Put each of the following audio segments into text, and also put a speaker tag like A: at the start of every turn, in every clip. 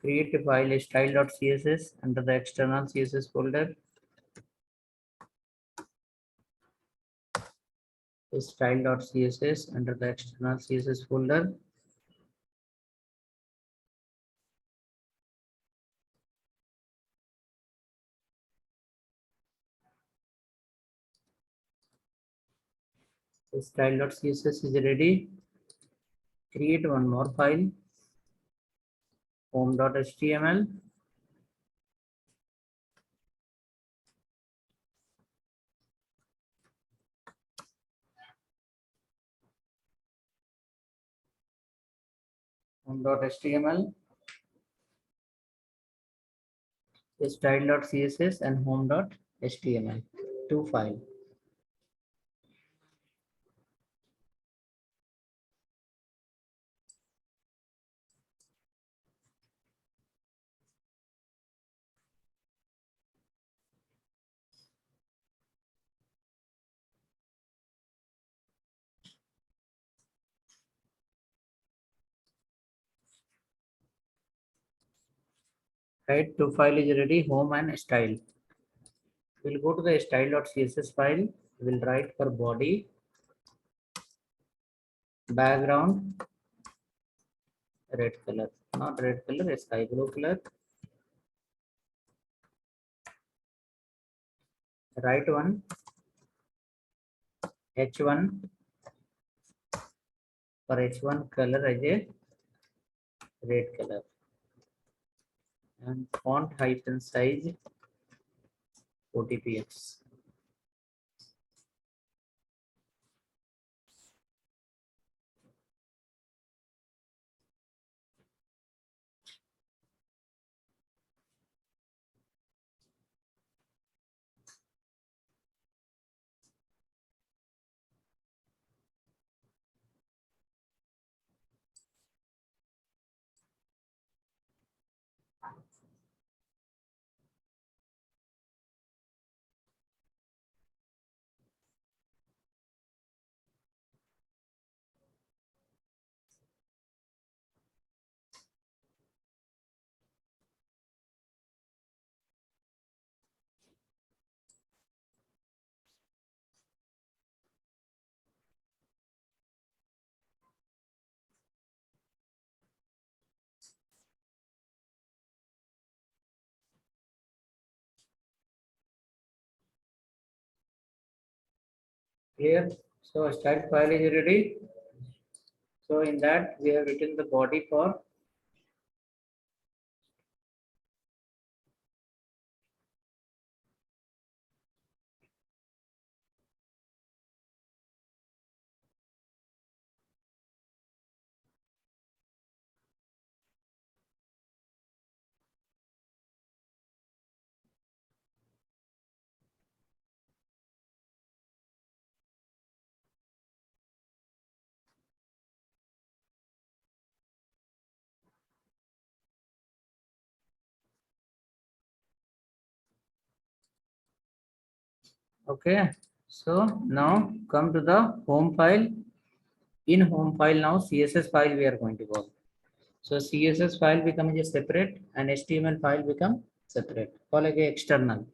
A: create a file style.css under the external CSS folder. Style.css under the external CSS folder. Style.css is ready. Create one more file, home.html. Home.html, style.css and home.html, two files. Right, two file is ready, home and style. We'll go to the style.css file. We'll write for body, background, red color, not red color, a sky blue color. Right one, H1, for H1 color as a red color, and font hyphen size 40 px. Clear? So style file is ready. So in that we have written the body for okay. So now come to the home file. In home file now CSS file we are going to go. So CSS file becomes a separate and HTML file become separate. Call again external.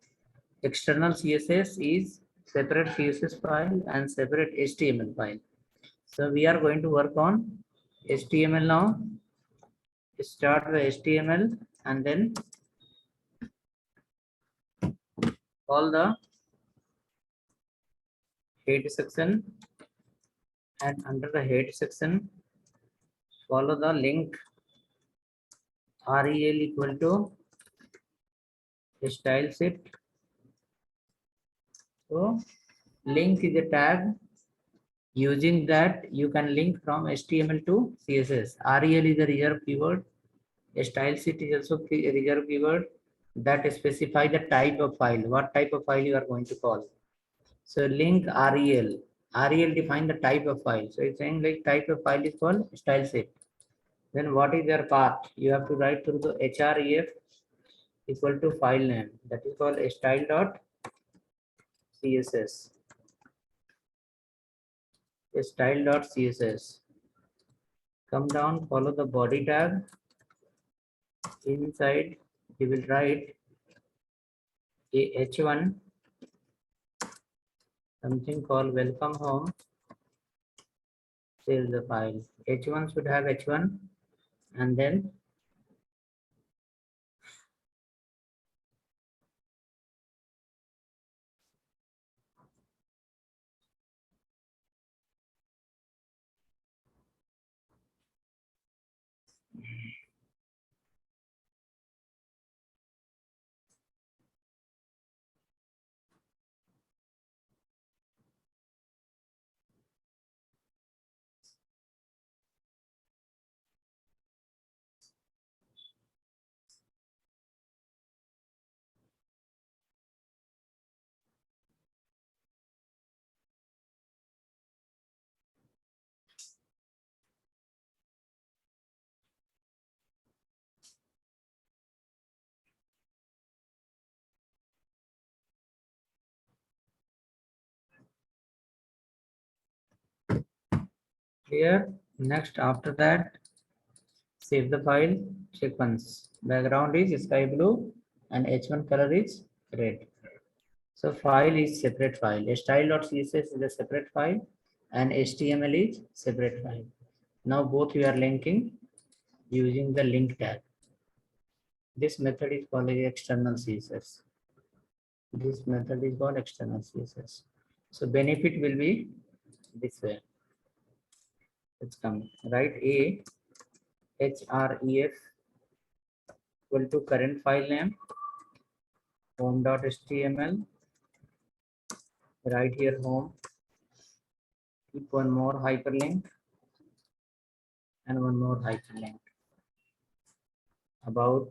A: External CSS is separate CSS file and separate HTML file. So we are going to work on HTML now. Start the HTML and then call the head section, and under the head section follow the link rel equal to style sheet. So link is a tag. Using that you can link from HTML to CSS. rel is a reserved keyword. A style sheet is also a reserved keyword that specify the type of file. What type of file you are going to call. So link rel. Rel define the type of file. So it's saying like type of file is called style sheet. Then what is their path? You have to write through the href equal to file name. That is called style.css. Style.css. Come down, follow the body tag. inside you will write a h1 something called welcome home. Save the file. H1 should have h1 and then here next after that save the file, check once. Background is sky blue and h1 color is red. So file is separate file. Style.css is a separate file and HTML is separate file. Now both we are linking using the link tag. This method is called external CSS. This method is called external CSS. So benefit will be this way. Let's come right a href equal to current file name home.html. Right here home. Keep one more hyperlink and one more hyperlink about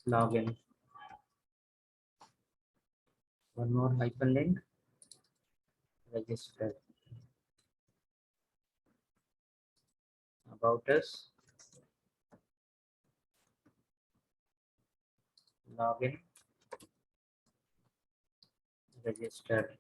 A: login. One more hyperlink, register. About us, login, register.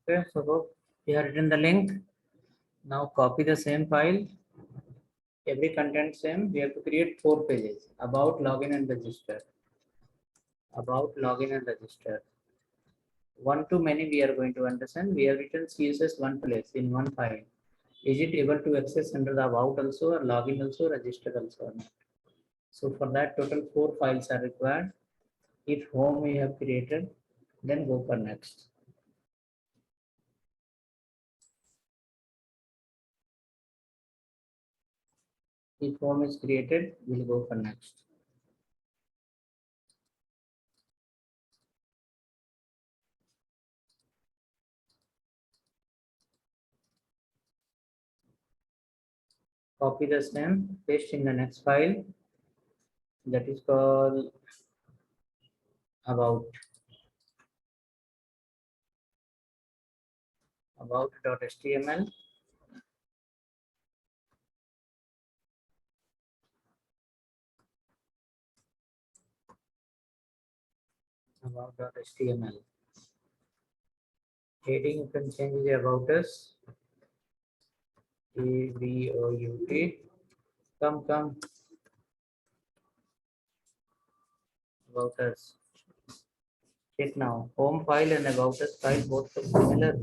A: Okay, so we have written the link. Now copy the same file. Every content same. We have to create 4 pages. About, login, and register. About, login, and register. One to many we are going to understand. We have written CSS one place in one file. Is it able to access under the about also or login also, register also or not? So for that total 4 files are required. If home we have created, then go for next. If home is created, we'll go for next. Copy the same, paste in the next file that is called about about.html. About.html. Heading you can change the about us. ABOUT. Come. About us. Check now. Home file and about us file both look similar.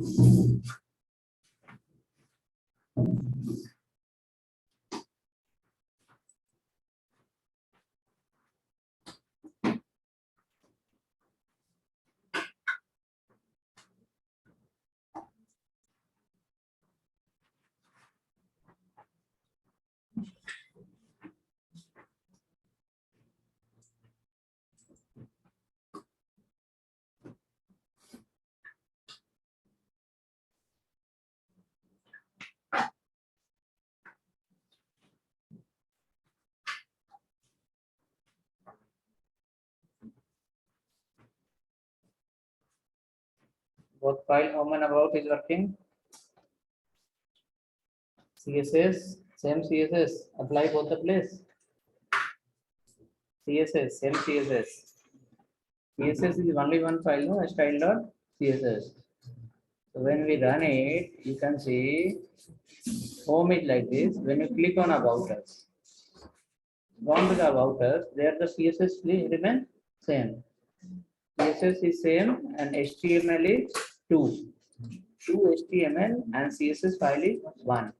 A: Both file home and about is working. CSS, same CSS, apply both the place. CSS, same CSS. CSS is only one file, no? Style.css. So when we run it, you can see home is like this. When you click on about us, gone to the about us, there the CSS remain same. CSS is same and HTML is 2. 2 HTML and CSS file is 1.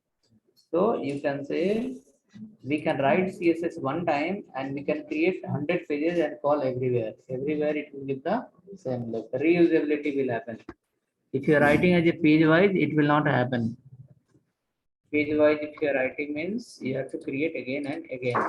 A: So you can say we can write CSS one time and we can create 100 pages and call everywhere. Everywhere it will give the same look. Reusability will happen. If you are writing as a page wise, it will not happen. Page wise, if you are writing means you have to create again and again.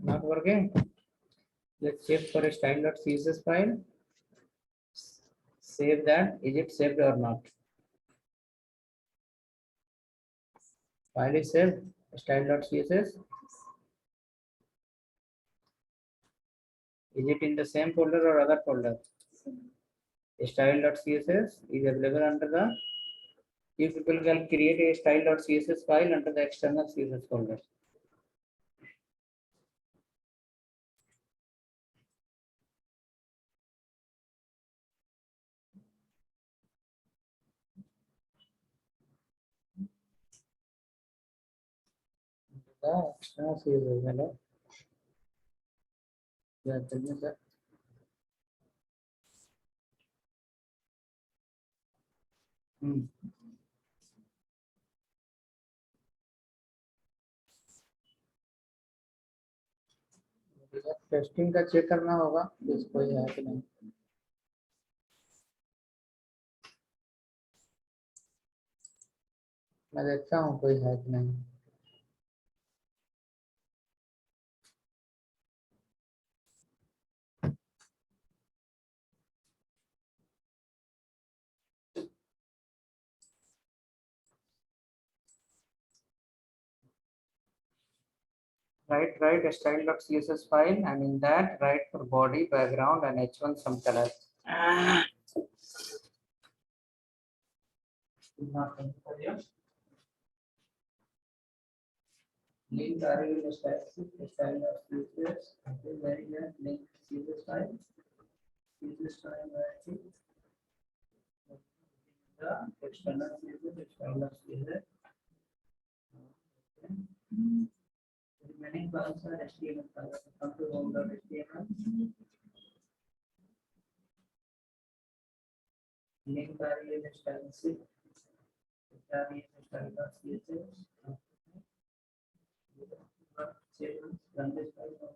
A: Not working. Let's check for a style.css file. Save that. Is it saved or not? File is saved. Style.css. Is it in the same folder or other folder? Style.css is available under the. You people can create a style.css file under the external CSS folder. The external CSS, hello. Yeah, tell me sir. Testing का check करना होगा कि कोई है कि नहीं. मैं देखता हूँ कोई है कि नहीं. Write a style.css file and in that write for body, background and h1 some color. Link array style.css. Okay, very good. Link CSS file. CSS style variety. The external CSS, style of CSS. Okay. Remaining files are HTML files. Come to home.html. Link variable style sheet. Variable style of CSS. Run this file.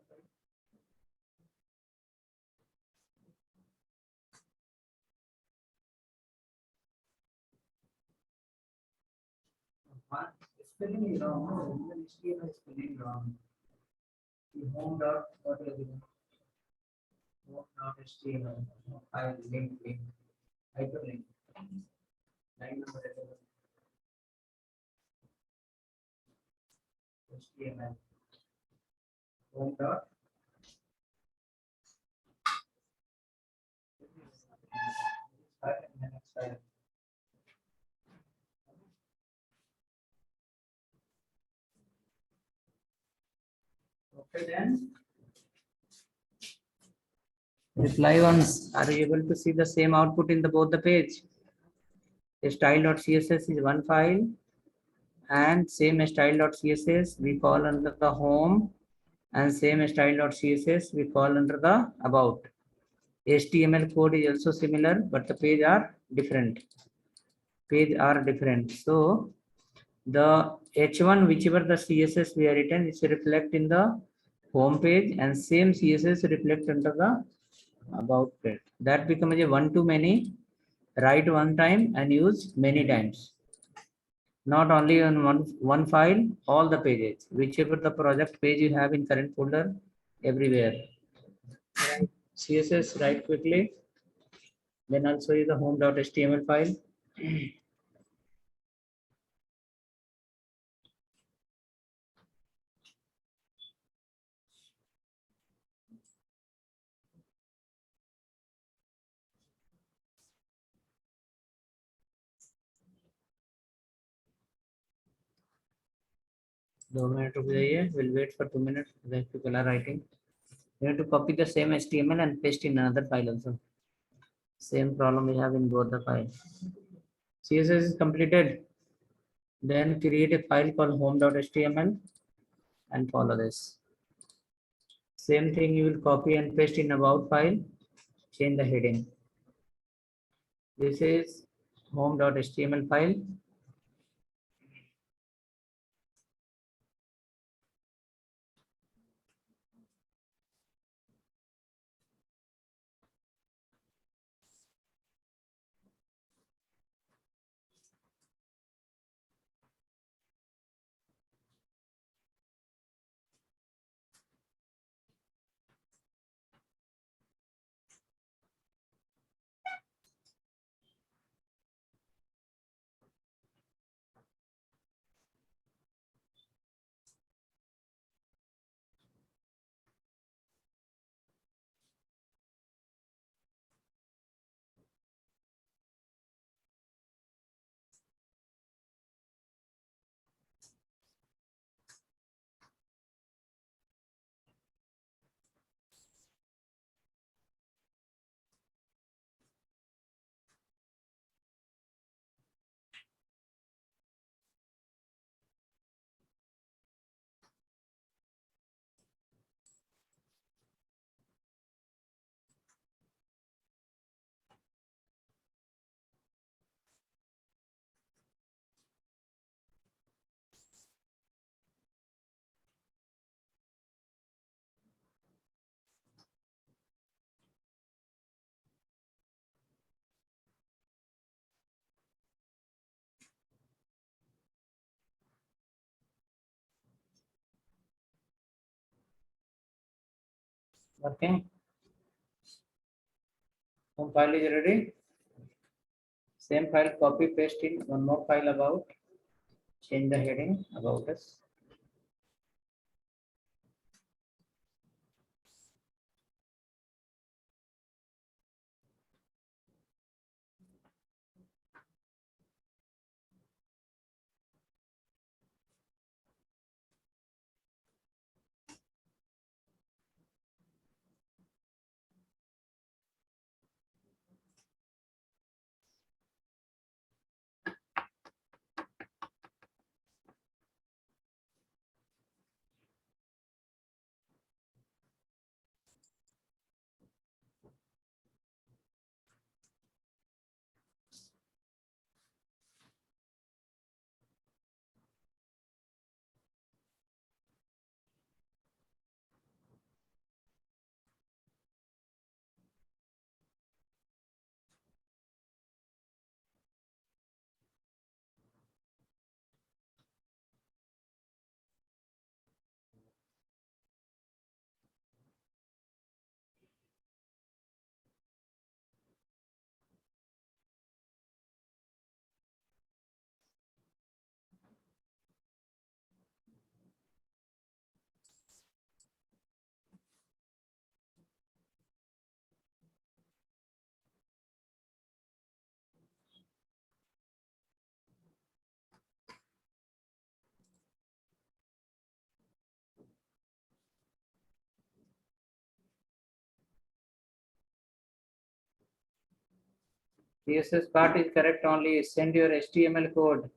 A: Spelling is wrong. No, even HTML is spelling wrong. The home dot what is it? Home dot HTML. File link hyperlink. Line number HTML. Home dot. Next file. Okay then. Reply once. Are you able to see the same output in the both the page? The style.css is one file and same style.css we call under the home and same style.css we call under the about. HTML code is also similar but the page are different. So the H1 whichever the CSS we are written is reflect in the home page and same CSS reflect under the about page. That becomes a one-to-many, write one time and use many times. Not only on one file, all the pages, whichever the project page you have in current folder, everywhere. Right. CSS write quickly. Then I'll show you the home.html file. We'll wait for 2 minutes. Then people are writing. You have to copy the same HTML and paste in another file also. Same problem we have in both the files. CSS is completed. Then create a file called home.html and follow this. Same thing you will copy and paste in about file. Change the heading. This is home.html file. Okay. Home file is ready. Same file copy paste in one more file about. Change the heading about us. CSS part is correct only. Send your HTML code.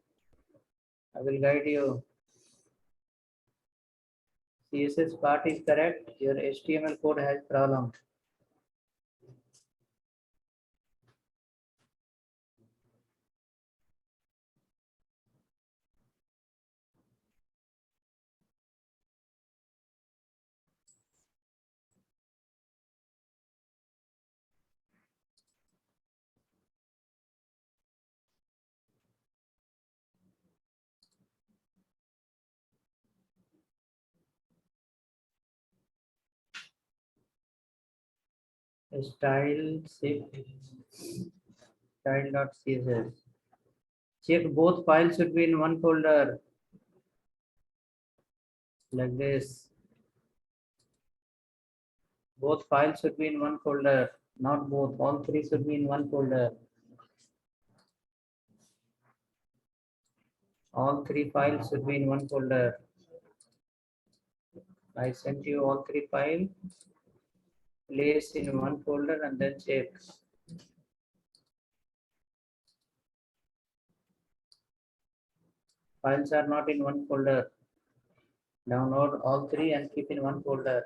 A: I will guide you. CSS part is correct. Your HTML code has problem. Style shift style.css. Check both files should be in one folder like this. Both files should be in one folder, not both. All three should be in one folder. All three files should be in one folder. I sent you all three files. Place in one folder and then check. Files are not in one folder. Download all three and keep in one folder.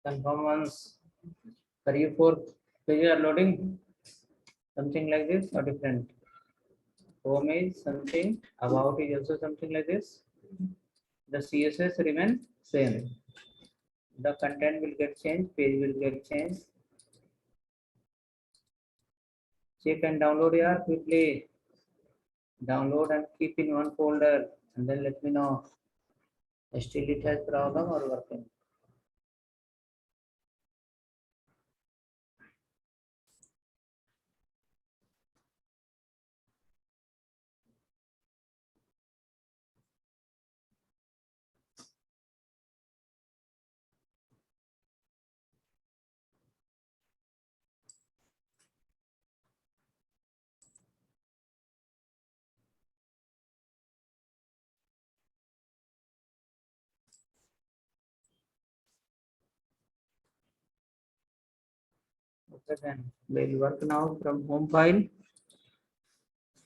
A: Confirm once. For you four pages are loading. Something like this or different. Home is something. About is also something like this. The CSS remain same. The content will get changed. Page will get changed. Check and download here quickly. Download and keep in one folder and then let me know. Still it has problem or working. Okay then we'll work now from home file.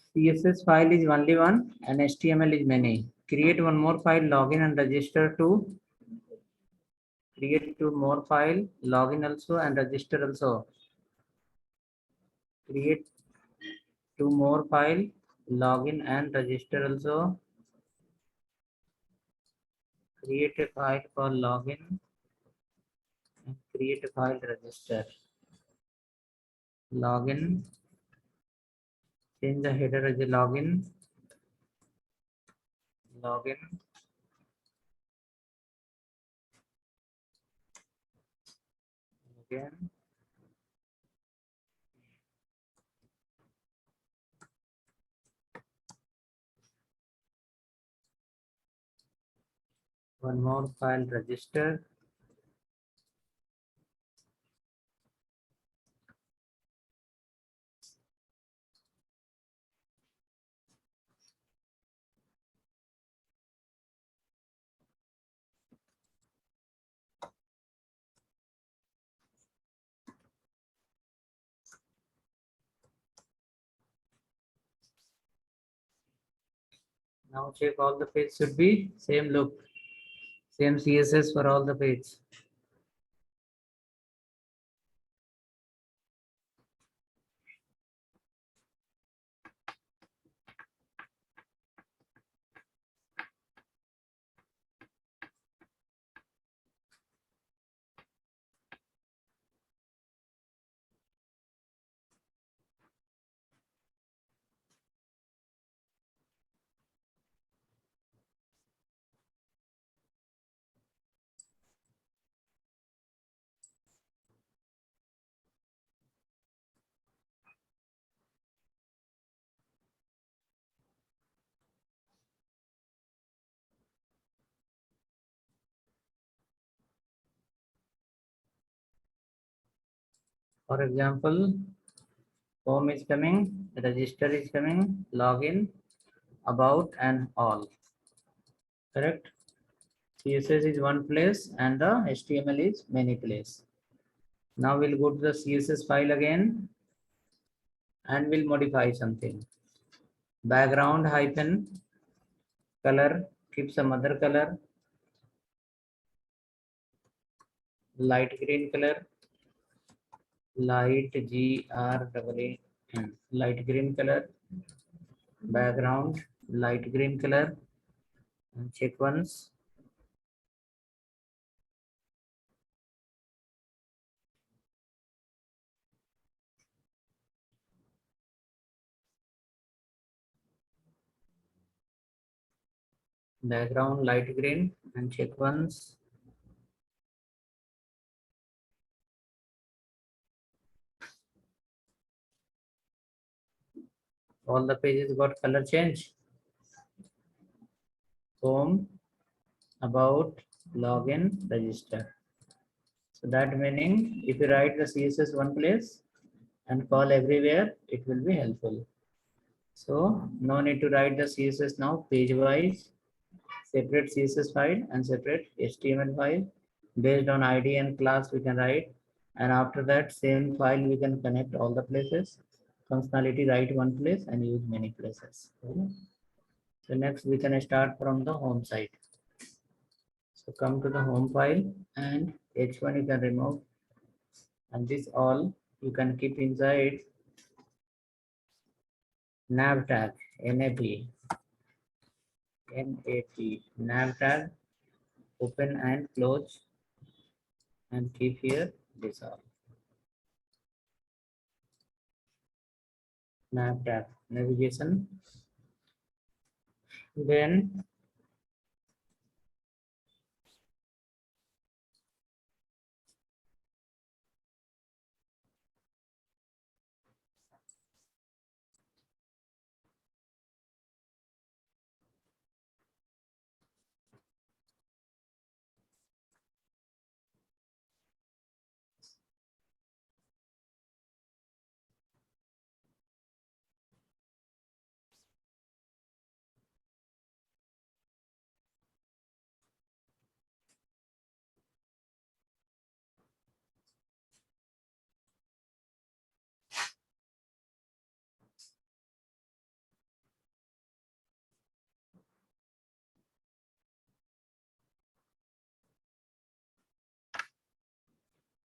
A: CSS file is only one and HTML is many. Create one more file, login and register to. Create two more file, login also and register also. Create two more file, login and register also. Create a file for login and create a file register. Login, change the header as a login. Login. Again. One more file register. Now check all the page should be same look, same CSS for all the page. For example, home is coming, register is coming, login, about and all. Correct? CSS is one place and the HTML is many place. Now we'll go to the CSS file again and we'll modify something. Background hyphen color, keep some other color, light green color, light GRAAN, light green color, background, light green color, and check once. Background light green and check once. All the pages got color change. Home, about, login, register. So that meaning if you write the CSS one place and call everywhere, it will be helpful. So no need to write the CSS now page wise, separate CSS file and separate HTML file. Based on ID and class we can write, and after that same file we can connect all the places. Functionality write one place and use many places. Okay. So next we can start from the home site. So come to the home file and H1 you can remove, and this all you can keep inside nav tag, NAV, nav tag, open and close, and keep here this all. Nav tag, navigation. Then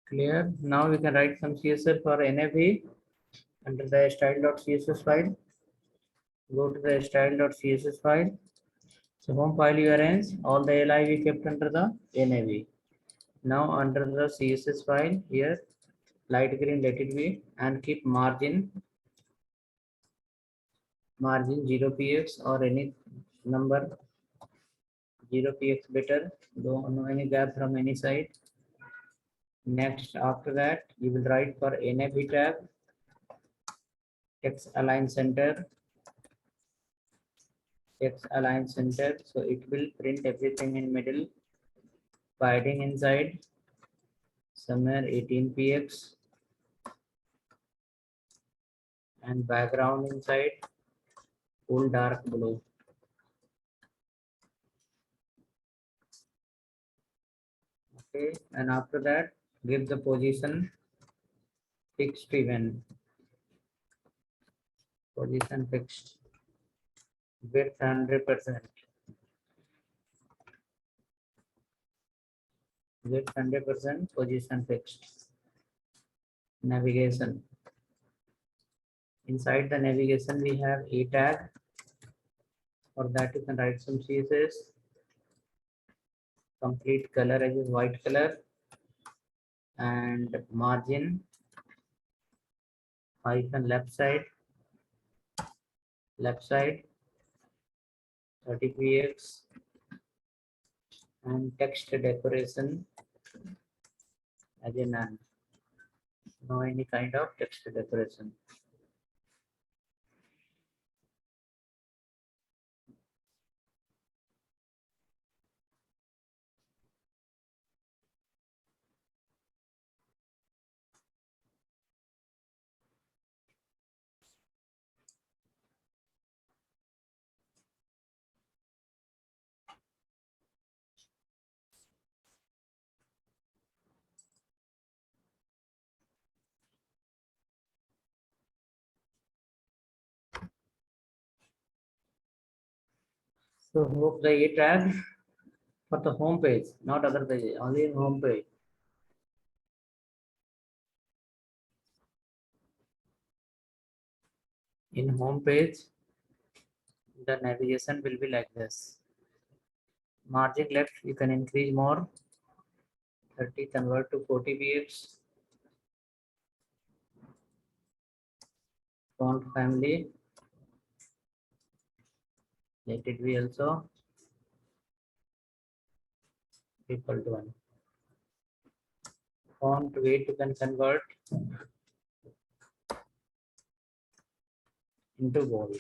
A: clear. Now we can write some CSS for NAV under the style.css file. Go to the style.css file. So home file you arrange all the li we kept under the NAV. Now under the CSS file here, light green let it be, and keep margin 0px or any number. 0px better. Don't know any gap from any side. Next after that you will write for NAV tab, text align center, text align center, so it will print everything in middle, padding inside somewhere 18px, and background inside full dark blue. Okay, and after that give the position fixed event, position fixed, width 100%, width 100%, position fixed. Navigation, inside the navigation we have a tag. For that you can write some CSS. Complete color as is white color, and margin hyphen left side 30px, and text decoration as a none. No any kind of text decoration. So hope the A tag for the home page, not other page, only in home page. In home page, the navigation will be like this. Margin left, you can increase more. 30 convert to 40 px. Font family, let it be also equal to 1. Font weight you can convert into bold.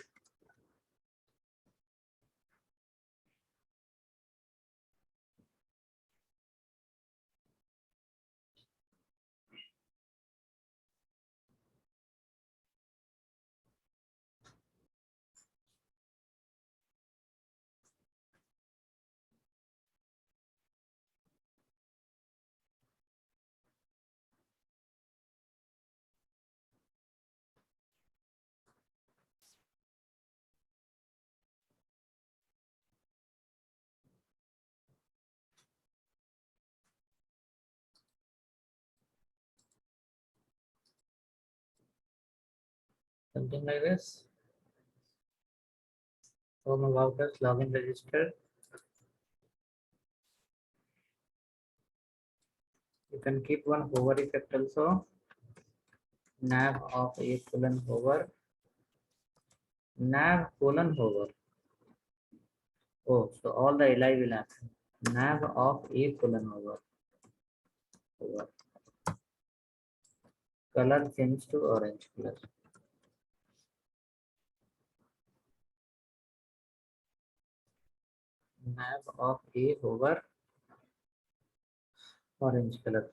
A: Something like this. Home about us, login register. You can keep one hover effect also. Nav of A colon hover. Nav colon hover. Oh, so all the li will happen. Nav of A colon hover. Hover. Color change to orange color. Nav of A hover. Orange color.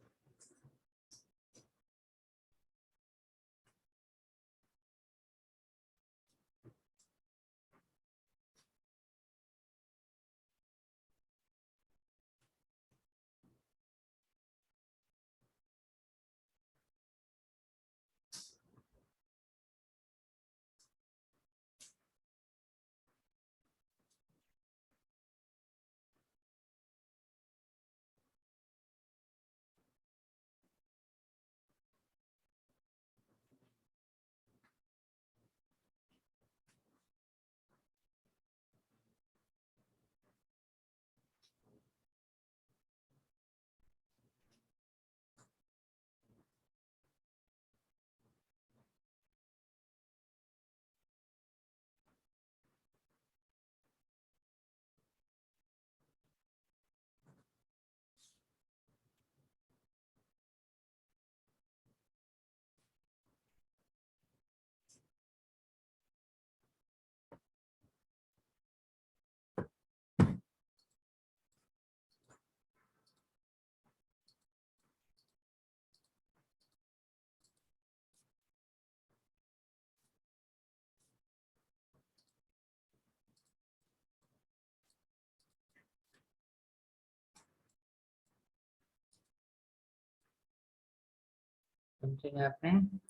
A: Something happening.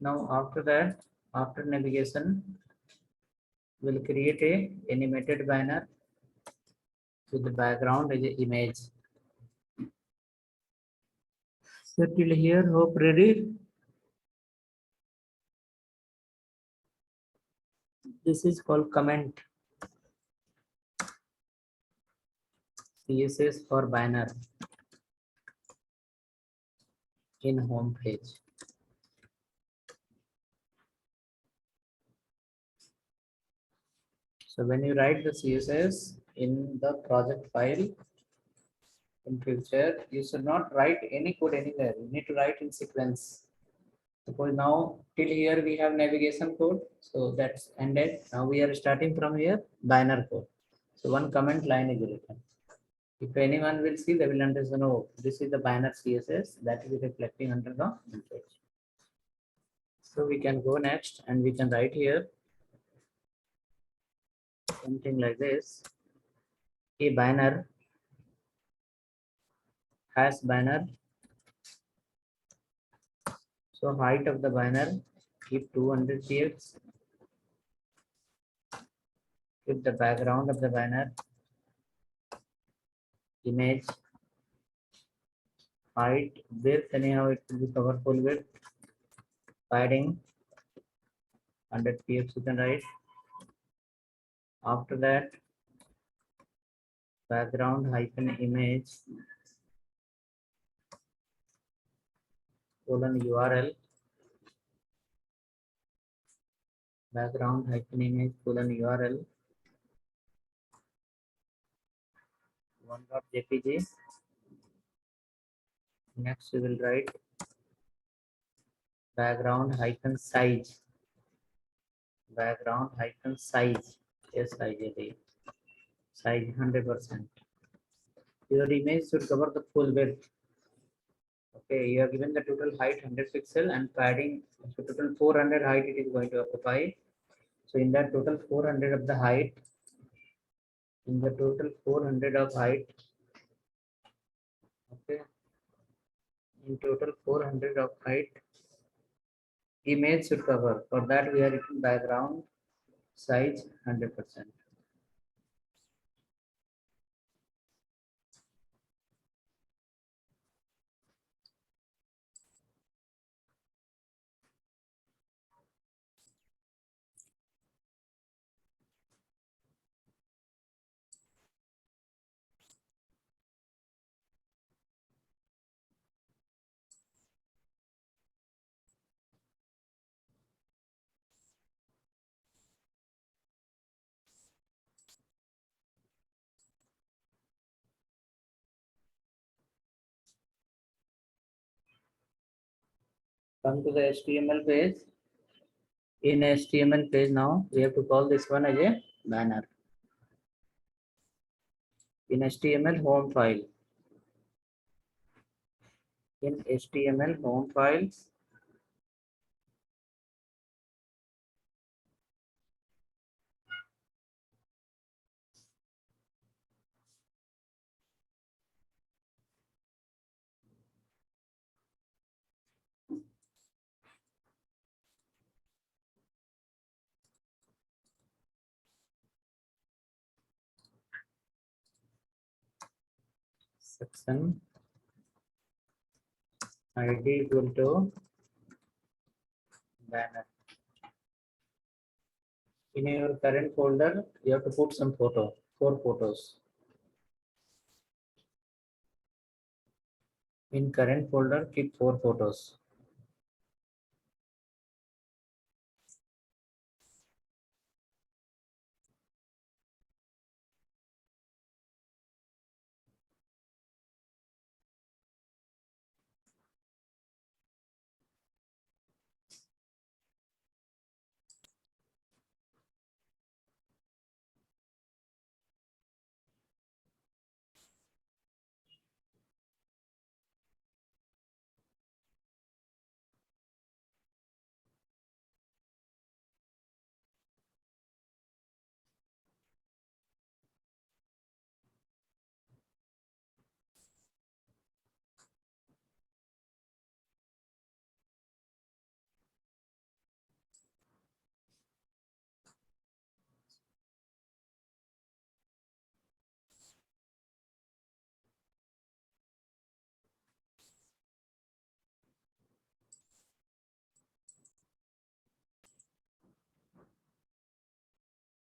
A: Now after that, after navigation, we'll create a animated banner with the background as a image. So till here, hope ready. This is called comment CSS for banner in home page. So when you write the CSS in the project file in future, you should not write any code anywhere. You need to write in sequence. Suppose now till here we have navigation code. So that's ended. Now we are starting from here banner code. So one comment line is written. If anyone will see, they will understand, oh, this is the banner CSS that is reflecting under the page. So we can go next and we can write here something like this. A banner has banner. So height of the banner keep 200 px. Keep the background of the banner, image, height, width, anyhow it will be cover full width, padding 100 px you can write. After that, background hyphen image colon URL, background hyphen image colon URL 1.jpg. Next we will write background hyphen size, background hyphen size, size, size 100%. Your image should cover the full width. Okay, you are given the total height 100 pixel and padding, so total 400 height it is going to occupy. So in that total 400 of the height, in the total 400 of height, okay, in total 400 of height, image should cover. For that we are written background size 100%. Come to the HTML page. In HTML page now, we have to call this one as a banner. In HTML home file. In HTML home files, section ID equal to banner. In your current folder, you have to put some photo, 4 photos. In current folder, keep 4 photos.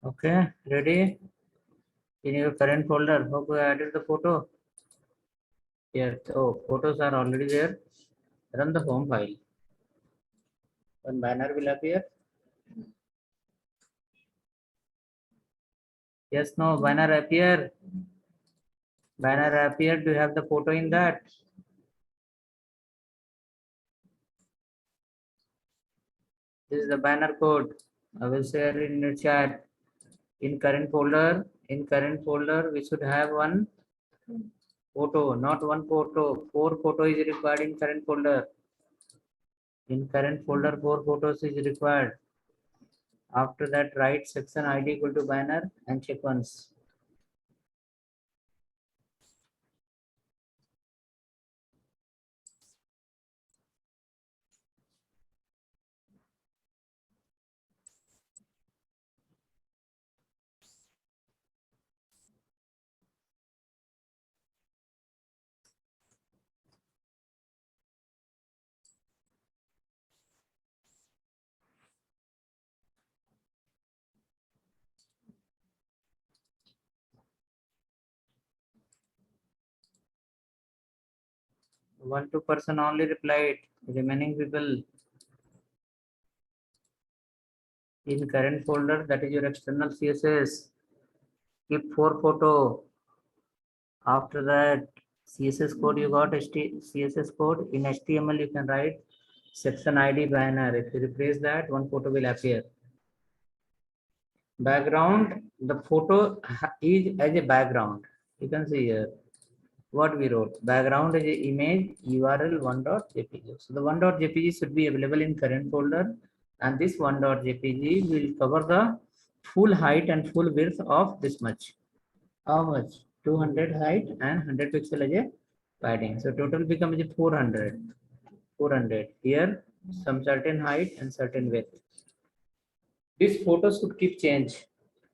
A: Okay, ready? In your current folder, hope you added the photo. Here, oh, photos are already there. Run the home file. One banner will appear. Yes, no, banner appear. Banner appear. Do you have the photo in that? This is the banner code. I will share in the chat. In current folder, we should have one photo, not one photo. 4 photo is required in current folder. In current folder, 4 photos is required. After that, write section ID equal to banner and check once. 1-2 person only replied. Remaining people in current folder, that is your external CSS. Keep 4 photo. After that, CSS code you got CSS code. In HTML you can write section ID banner. If you replace that, 1 photo will appear. Background, the photo is as a background. You can see here what we wrote. Background is a image URL 1.jpg. So the 1.jpg should be available in current folder, and this 1.jpg will cover the full height and full width of this much. How much? 200 height and 100 pixel as a padding. So total becomes 400. 400. Here some certain height and certain width. This photo should keep change.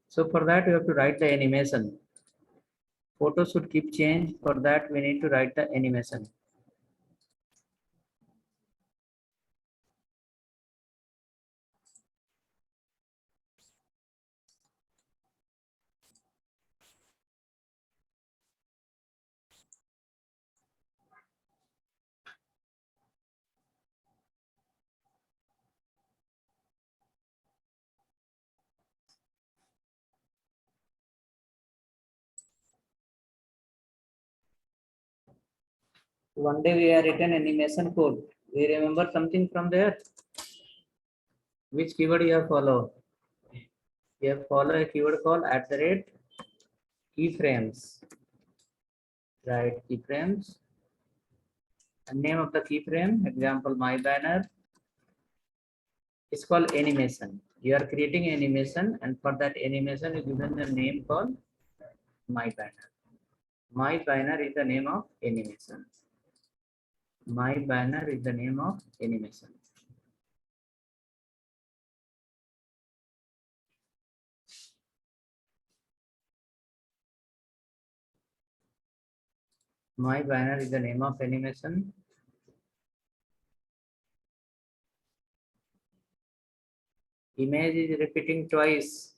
A: So for that you have to write the animation. Photo should keep change. For that we need to write the animation. One day we are written animation code. We remember something from there. Which keyword you have follow? You have follow a keyword called @keyframes. Right, keyframes. And name of the keyframe, example my banner. It's called animation. You are creating animation, and for that animation you given the name called my banner. My banner is the name of animation. My banner is the name of animation. My banner is the name of animation. Image is repeating twice.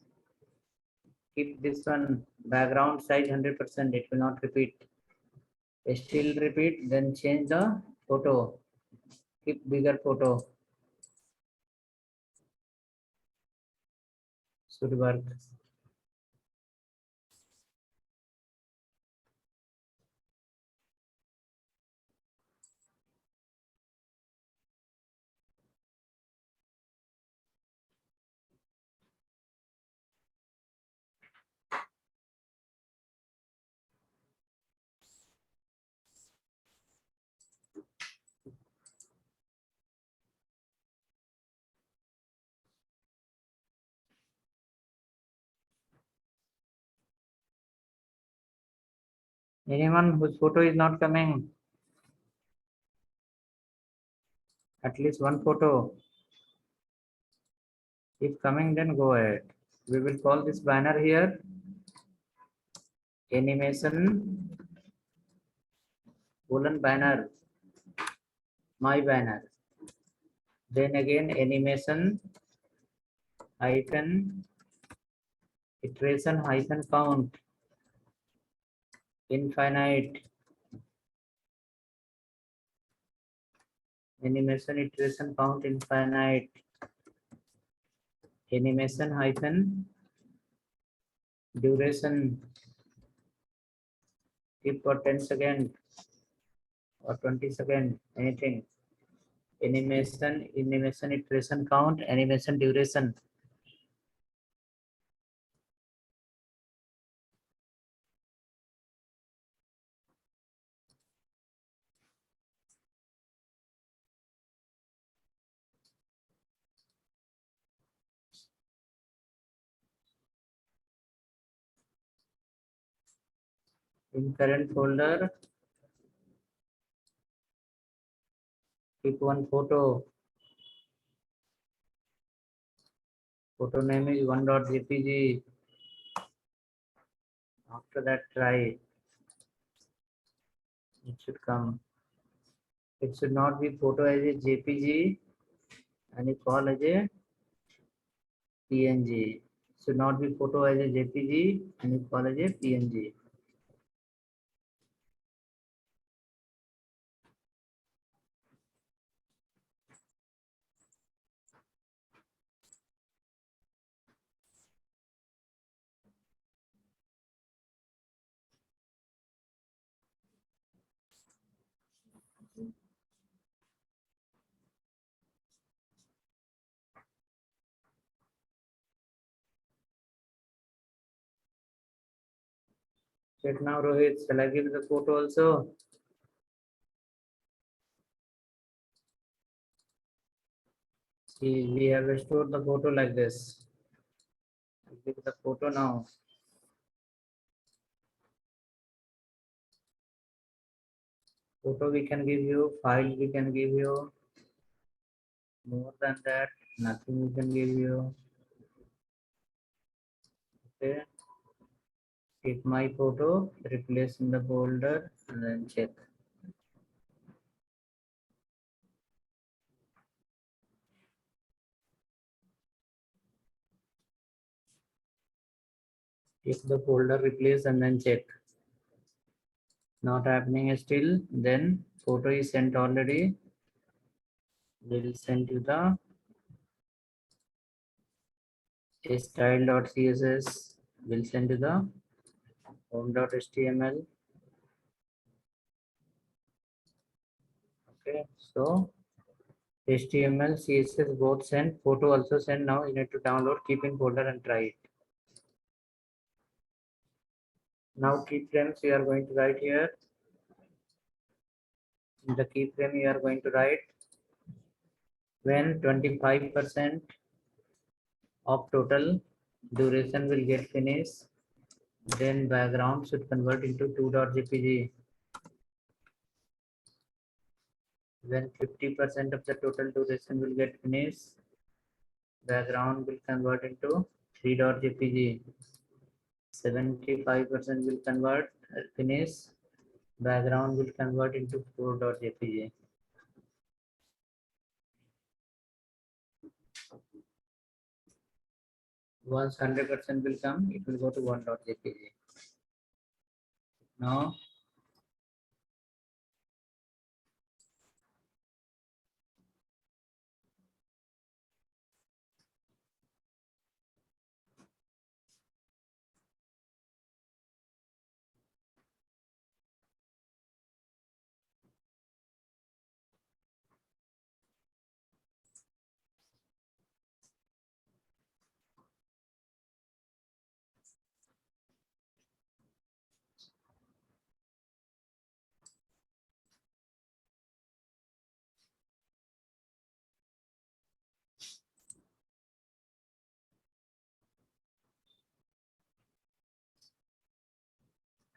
A: Keep this one background size 100%. It will not repeat. Still repeat. Then change the photo. Keep bigger photo. Should work. Anyone whose photo is not coming? At least one photo. If coming, then go ahead. We will call this banner here animation colon banner. My banner. Then again animation hyphen iteration hyphen count infinite. Animation iteration count infinite. Animation hyphen duration. Keep for 10 seconds or 20 seconds, anything. Animation iteration count, animation duration. In current folder, keep one photo. Photo name is 1.jpg. After that, try. It should come. It should not be photo as a JPG and you call as a PNG. Should not be photo as a JPG and you call as a PNG. Check now, Rohit. Shall I give the photo also? See, we have stored the photo like this. I'll give the photo now. Photo we can give you, file we can give you. More than that, nothing we can give you. Okay. Take my photo, replace in the folder, and then check. Take the folder, replace, and then check. Not happening still, then photo is sent already. We'll send you the style.css. We'll send you the home.html. Okay, so HTML, CSS both sent, photo also sent. Now you need to download, keep in folder and try it. Now keyframes you are going to write here. In the keyframe you are going to write when 25% of total duration will get finished, then background should convert into 2.jpg. When 50% of the total duration will get finished, background will convert into 3.jpg. 75% will convert finish, background will convert into 4.jpg. Once 100% will come, it will go to 1.jpg. Now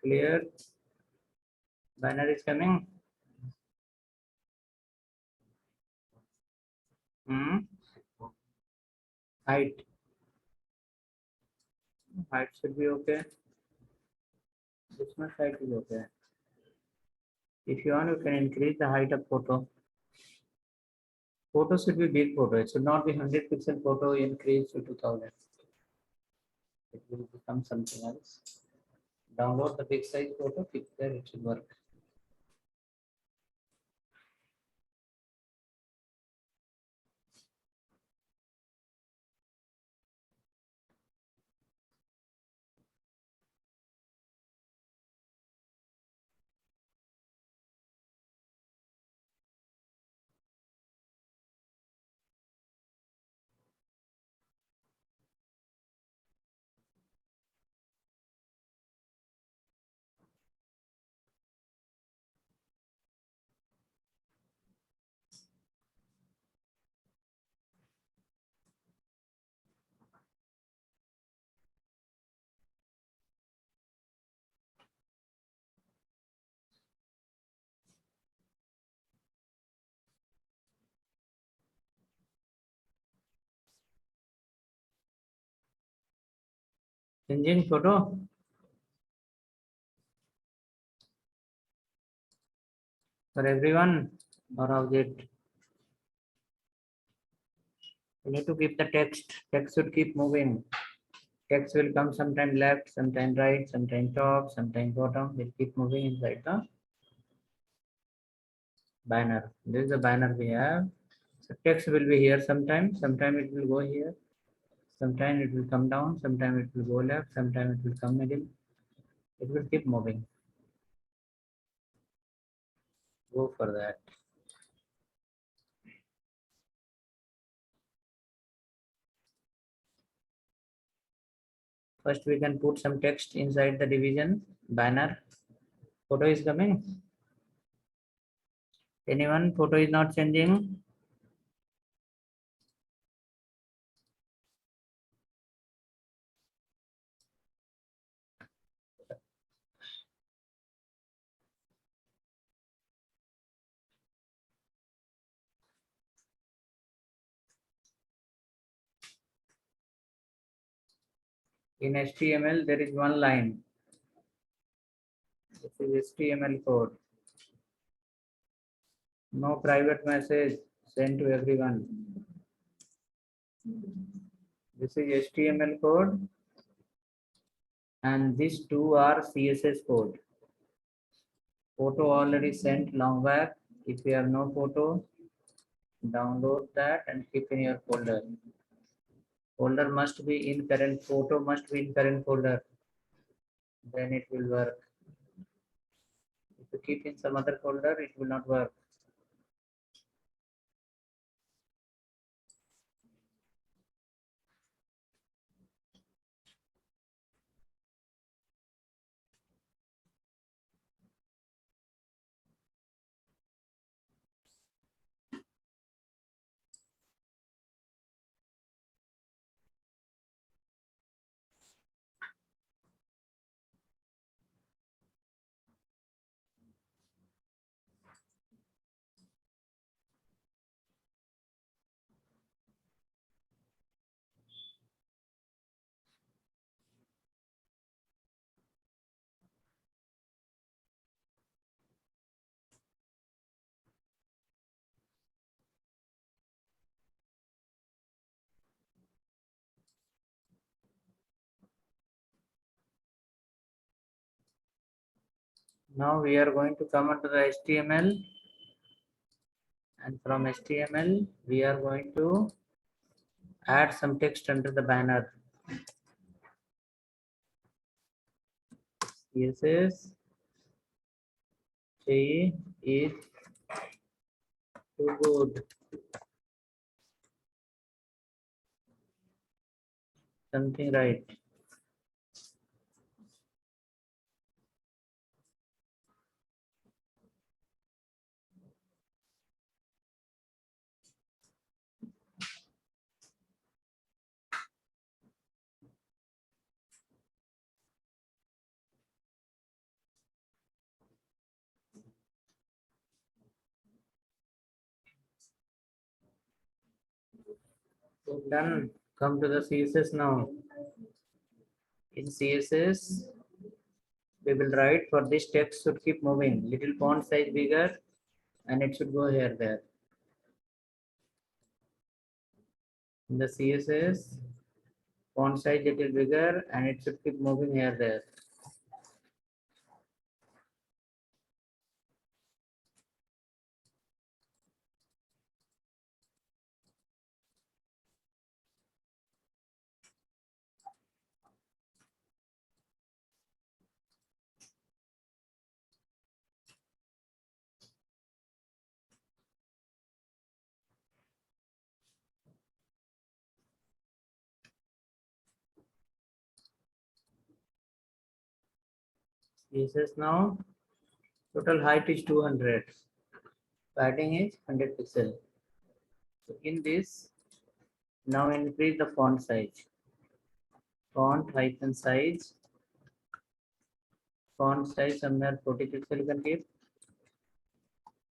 A: clear, banner is coming. Height should be okay. This much height is okay. If you want, you can increase the height of photo. Photo should be big photo. It should not be 100 pixel photo increase to 2000. It will become something else. Download the big size photo, click there, it should work. Changing photo. For everyone or how's it? You need to keep the text. Text should keep moving. Text will come sometime left, sometime right, sometime top, sometime bottom. Will keep moving inside the banner. This is the banner we have. So text will be here sometime. Sometime it will go here. Sometime it will come down. Sometime it will go left. Sometime it will come middle. It will keep moving. Go for that. First, we can put some text inside the division banner. Photo is coming. Anyone? Photo is not changing. In HTML, there is one line. This is HTML code. No private message sent to everyone. This is HTML code, and these two are CSS code. Photo already sent long back. If you have no photo, download that and keep in your folder. Folder must be in current, photo must be in current folder. Then it will work. If you keep in some other folder, it will not work. Now we are going to come into the HTML, and from HTML we are going to add some text under the banner. CSS is too good. Something right. So done. Come to the CSS now. In CSS, we will write for this text should keep moving. Little font size bigger, and it should go here there. In the CSS, font size little bigger, and it should keep moving here there. CSS now. Total height is 200. Padding is 100 pixel. So in this, now increase the font size. Font hyphen size. Font size somewhere 40 pixel you can keep.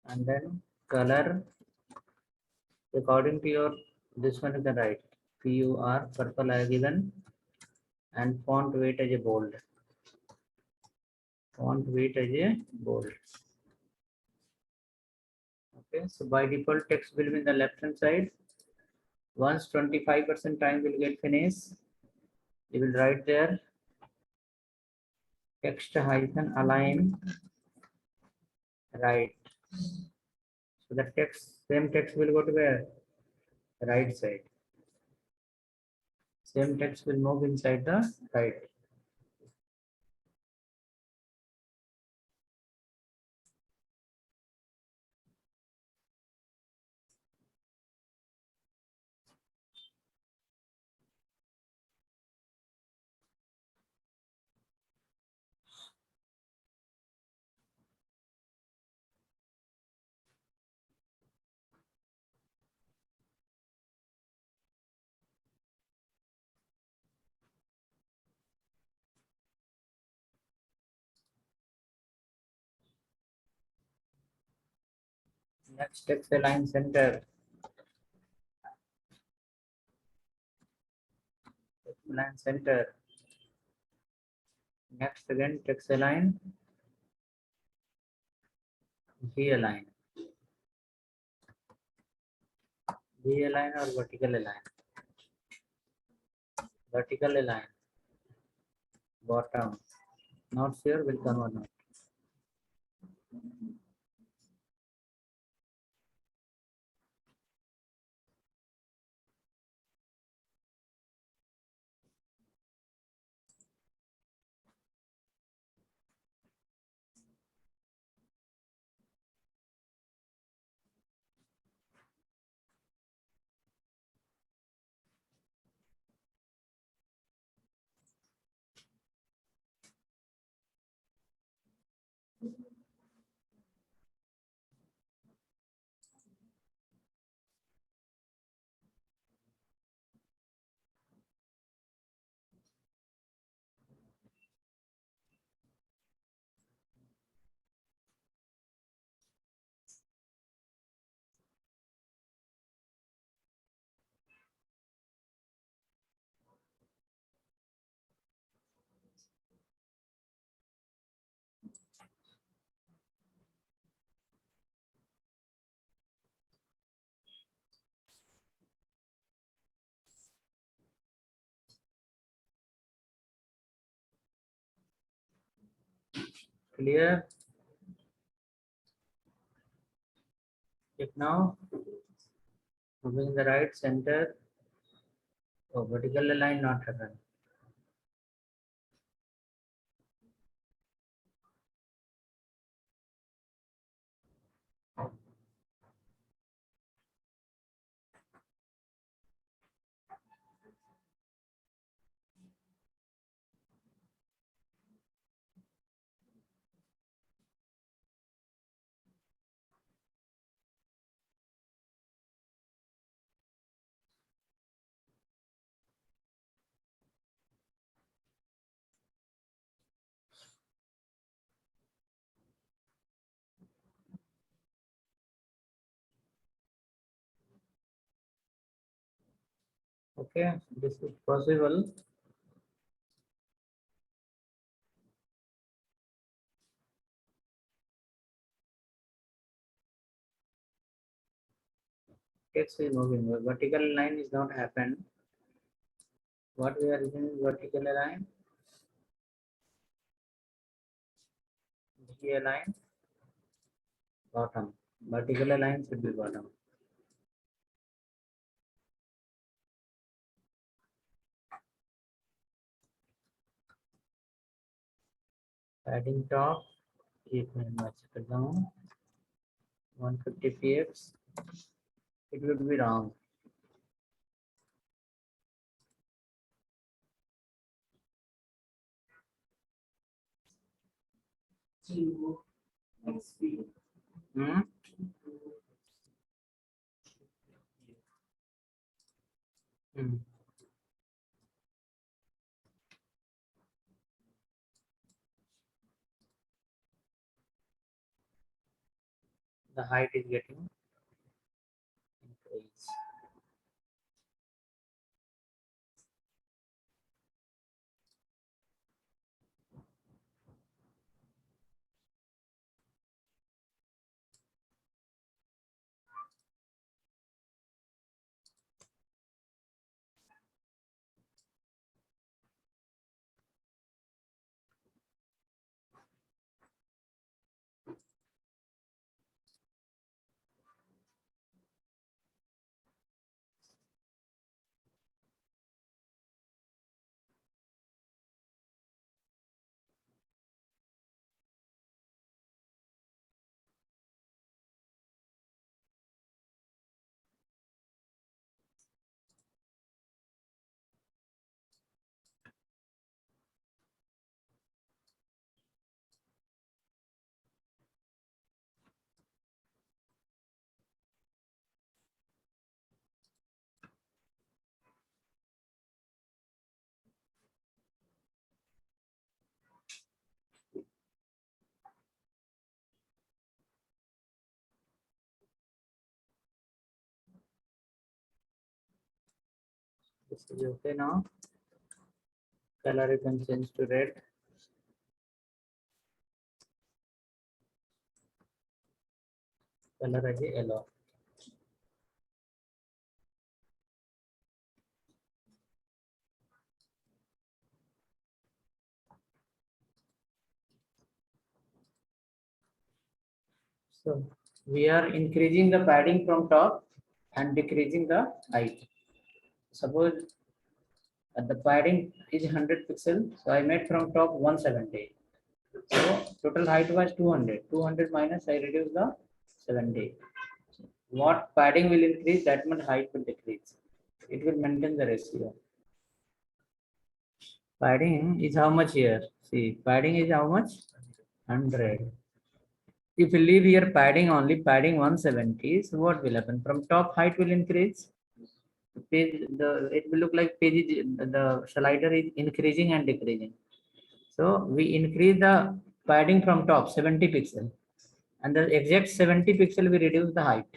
A: And then color according to your this one you can write PUR purple I have given, and font weight as a bold. Font weight as a bold. Okay, so by default text will be in the left hand side. Once 25% time will get finished, you will write there text hyphen align right. So the text, same text will go to where? Right side. Same text will move inside the right. Next, text align center. Text align center. Next, again, text align, V align. V align or vertical align? Vertical align. Bottom. Not sure, will come or not. Clear? Check now. Moving in the right center. Oh, vertical align not happen. Okay, this is possible. Text is moving. Vertical line is not happen. What we are using is vertical line, V line, bottom. Vertical line should be bottom. Padding top, एक minute में check करता हूँ. 150 px. It would be wrong. Hmm? Hmm. The height is getting increased. This is okay now. Color you can change to red. Color is yellow. So we are increasing the padding from top and decreasing the height. Suppose the padding is 100 pixels, so I made from top 170. So total height was 200. 200 minus I reduce the 70. What padding will increase, that much height will decrease. It will maintain the ratio. Padding is how much here? See, padding is how much? 100. If you leave here padding only, padding 170, so what will happen? From top height will increase. It will look like the slider is increasing and decreasing. So we increase the padding from top 70 pixel, and the exact 70 pixel we reduce the height.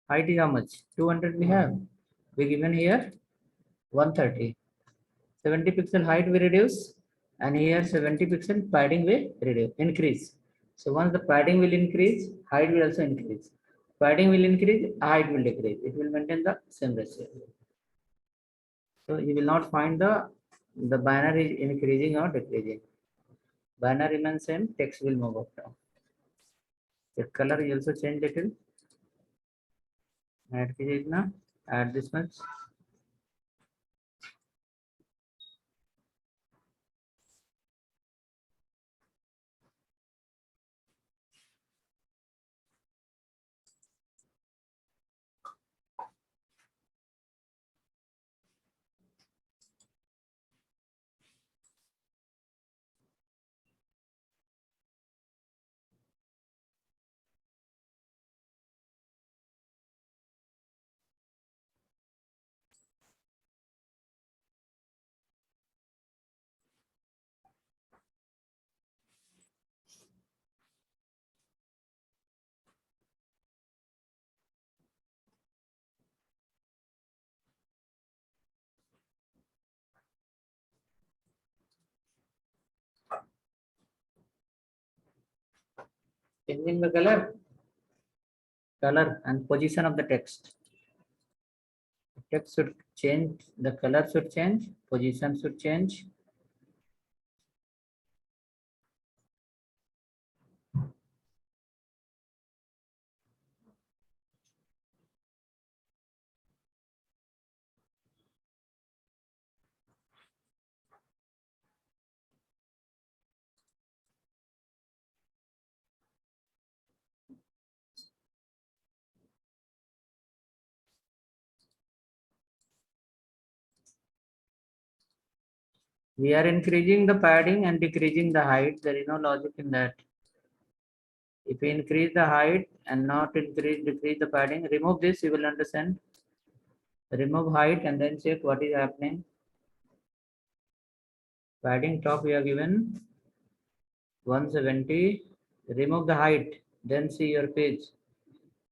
A: Height is how much? 200 we have. We given here 130. 70 pixel height we reduce, and here 70 pixel padding will increase. So once the padding will increase, height will also increase. Padding will increase, height will decrease. It will maintain the same ratio. So you will not find the banner is increasing or decreasing. Banner remains same, text will move up down. The color is also change little. Add this much. Changing the color and position of the text. Text should change, the color should change, position should change. We are increasing the padding and decreasing the height. There is no logic in that. If we increase the height and not decrease the padding, remove this, you will understand. Remove height and then check what is happening. Padding top we are given 170. Remove the height, then see your page.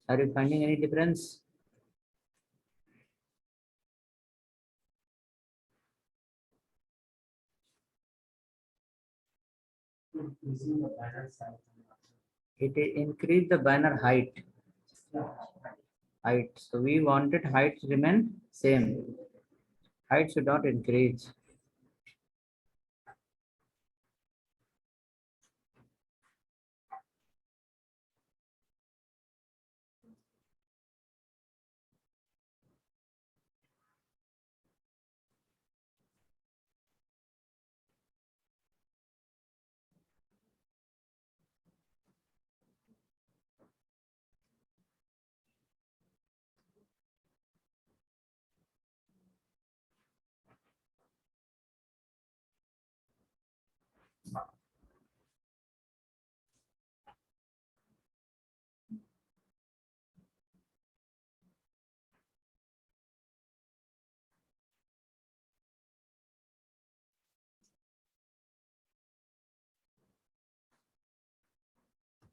A: Are you finding any difference? It increase the banner height. So we wanted height to remain same. Height should not increase.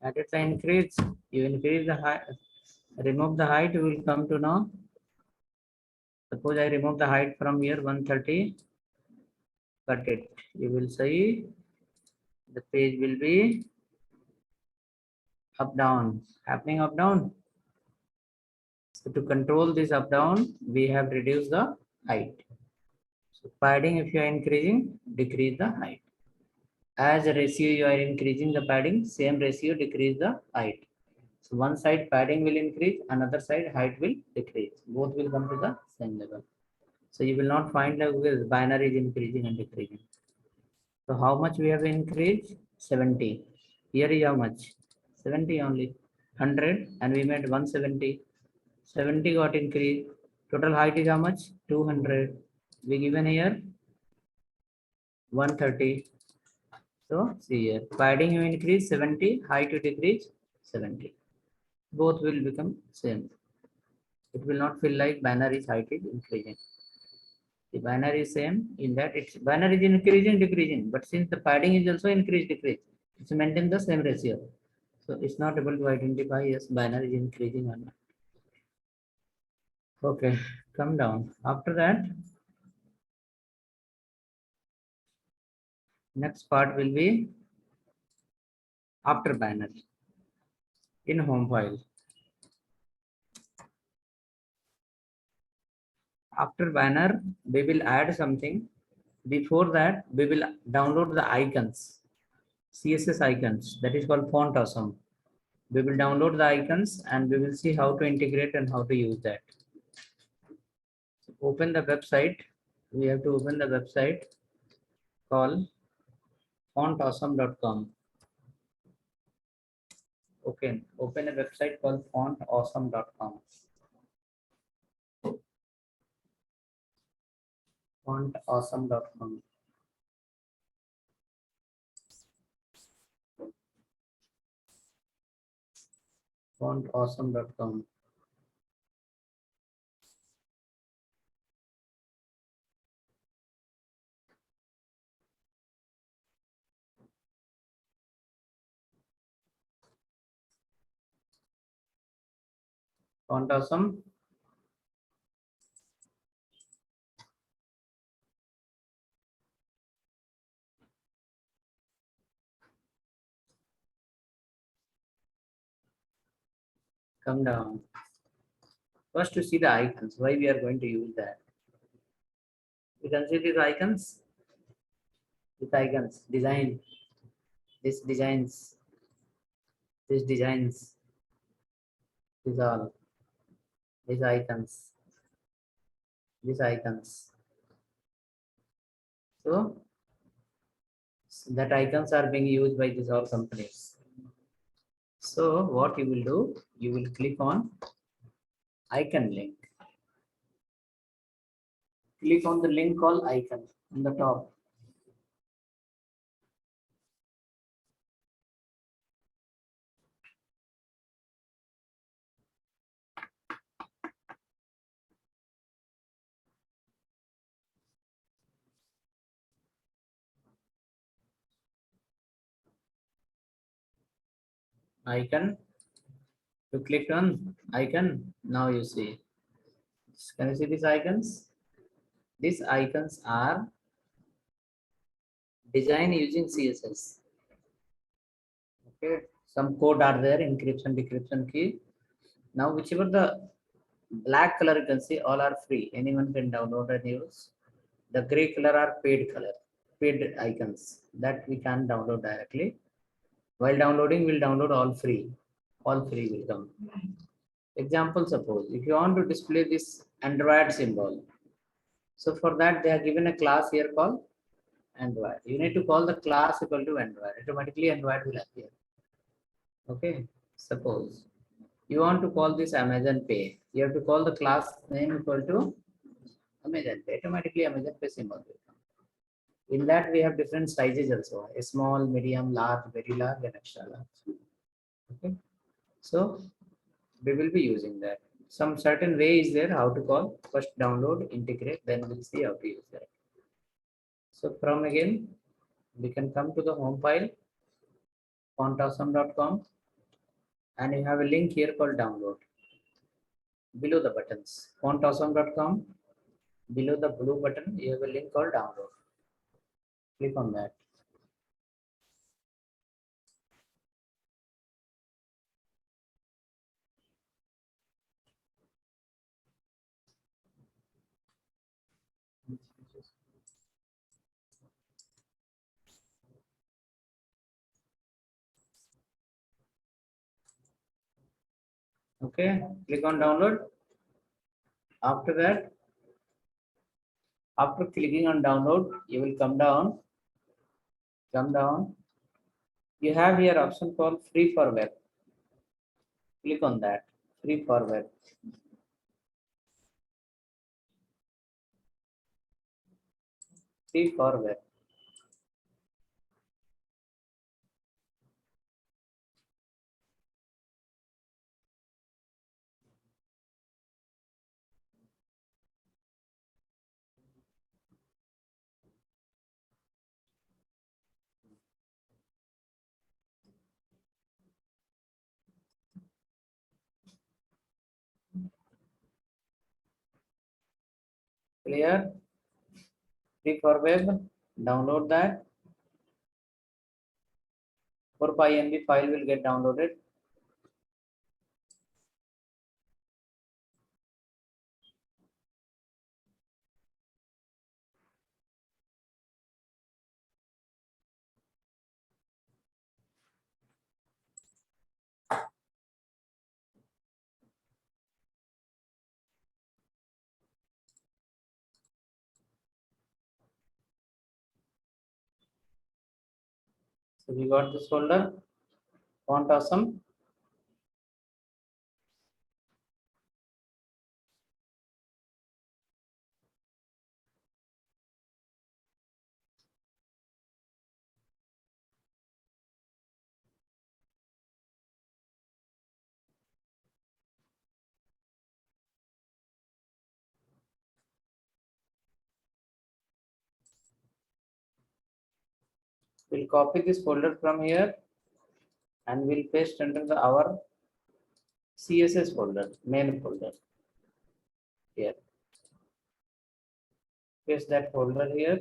A: At a time increase, you increase the height, remove the height, you will come to know Suppose I remove the height from here 130, cut it. You will see the page will be up down, happening up down. So to control this up down, we have reduced the height. So padding, if you are increasing, decrease the height. As a ratio you are increasing the padding, same ratio decrease the height. So one side padding will increase, another side height will decrease. Both will come to the same level. So you will not find like this binary is increasing and decreasing. So how much we have increased? 70. Here is how much? 70 only. 100 and we made 170. 70 got increased. Total height is how much? 200. We given here 130. So see here, padding you increase 70, height you decrease 70. Both will become same. It will not feel like binary height is increasing. The binary is same in that it's binary is increasing, decreasing, but since the padding is also increase, decrease, it's maintain the same ratio. So it's not able to identify yes binary is increasing or not. Okay, come down. After that, next part will be after binary in home file. After banner, we will add something. Before that, we will download the icons, CSS icons. That is called Font Awesome. We will download the icons and we will see how to integrate and how to use that. Open the website. We have to open the website called fontawesome.com. Okay, open a website called fontawesome.com. Fontawesome.com. Fontawesome.com. Font Awesome. Come down. First to see the icons, why we are going to use that. You can see these icons. These icons, design, this designs, this designs, these all, these icons, these icons. So that icons are being used by these all companies. So what you will do, you will click on icon link. Click on the link called icon on the top. Icon. You click on icon. Now you see. Can you see these icons? These icons are designed using CSS. Okay. Some code are there, encryption, decryption key. Now whichever the black color you can see, all are free. Anyone can download and use. The gray color are paid color, paid icons that we can download directly. While downloading, we'll download all free. All free will come. Example, suppose if you want to display this Android symbol. So for that, they are given a class here called Android. You need to call the class equal to Android. Automatically Android will appear. Okay. Suppose you want to call this Amazon Pay. You have to call the class name equal to Amazon Pay. Automatically Amazon Pay symbol will come. In that we have different sizes also. A small, medium, large, very large, and extra large. Okay. So we will be using that. Some certain way is there how to call. First download, integrate, then we'll see how to use that. So from again, we can come to the home file, fontawesome.com, and you have a link here called download. Below the buttons, fontawesome.com, Below the blue button, you have a link called download. Click on that. Okay, click on download. After that, after clicking on download, you will come down. You have here option called free for web. Click on that. Free for web. Free for web. Clear? Free for web. Download that. 4 MB file will get downloaded. So we got this folder. Font awesome. We'll copy this folder from here and we'll paste under our CSS folder, main folder. Here. Paste that folder here.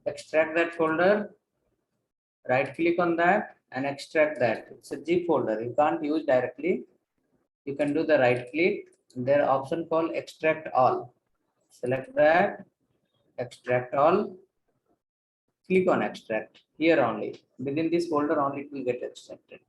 A: Extract that folder. Right click on that and extract that. It's a zip folder. You can't use directly. You can do the right click. There option called extract all. Select that. Extract all. Click on extract. Here only. Within this folder only it will get extracted.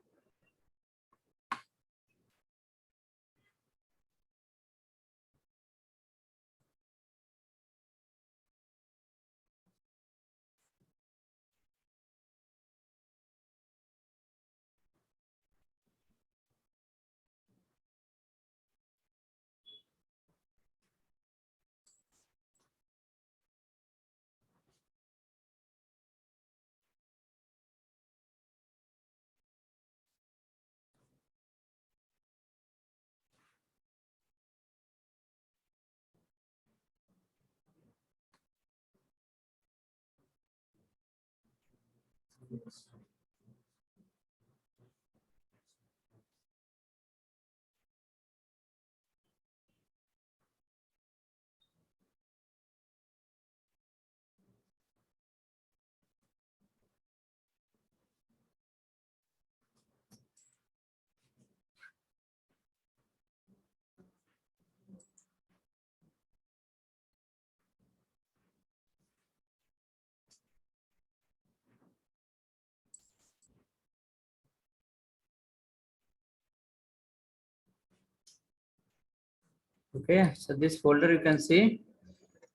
A: Okay, so this folder you can see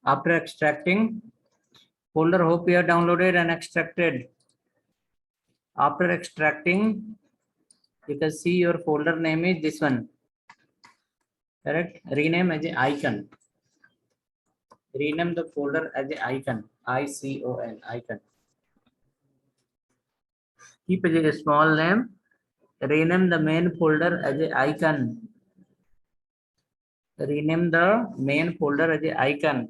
A: after extracting, folder hope you have downloaded and extracted. After extracting, you can see your folder name is this one. Correct? Rename as a icon. Rename the folder as a icon. ICON, icon. Keep a small name. Rename the main folder as a icon. Rename the main folder as a icon.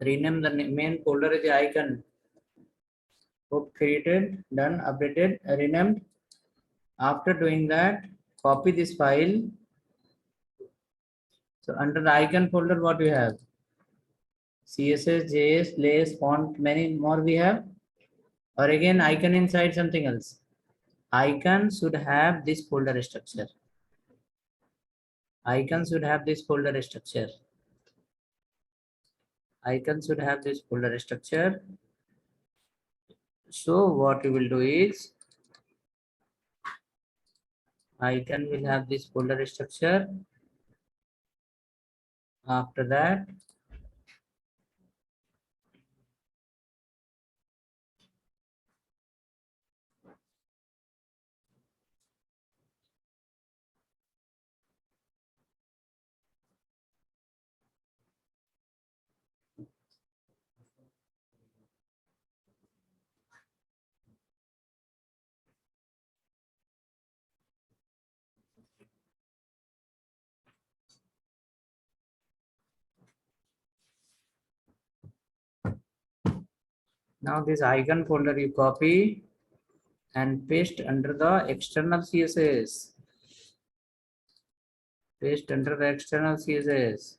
A: Rename the main folder as a icon. Hope created, done, updated, renamed. After doing that, copy this file. So under the icon folder, what we have? CSS, JS, lace, font, many more we have. Or again, icon inside something else. Icon should have this folder structure. Icon should have this folder structure. Icon should have this folder structure. So what we will do is, icon will have this folder structure. After that, now this icon folder you copy and paste under the external CSS. Paste under the external CSS.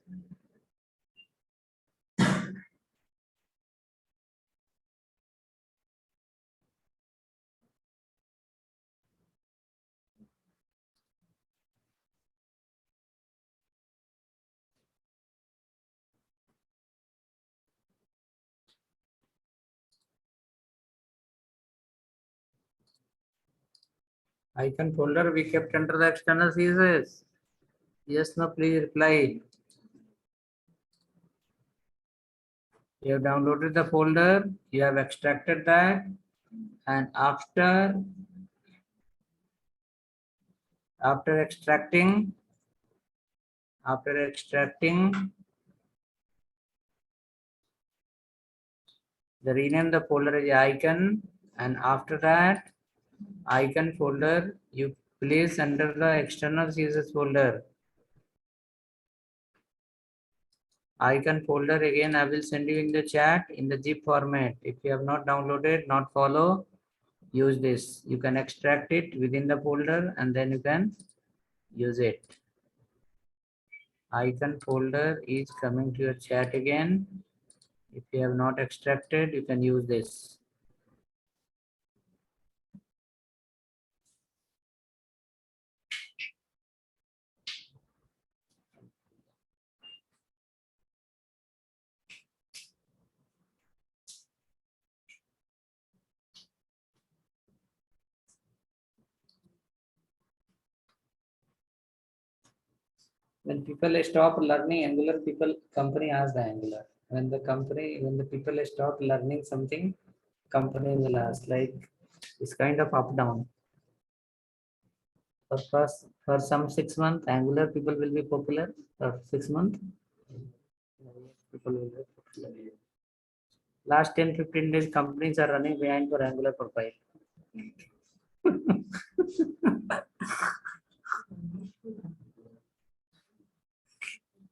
A: Icon folder we kept under the external CSS. Yes, no, please reply. You have downloaded the folder, you have extracted that, and after extracting, the rename the folder as icon, and after that, icon folder you place under the external CSS folder. Icon folder again I will send you in the chat in the zip format. If you have not downloaded, not follow, use this. You can extract it within the folder and then you can use it. Icon folder is coming to your chat again. If you have not extracted, you can use this. When people stop learning Angular, company asks the Angular. When the people stop learning something, company will ask. Like it's kind of up down. For some 6 months, Angular people will be popular. For 6 months, people will be popular. Last 10-15 days, companies are running behind for Angular profile.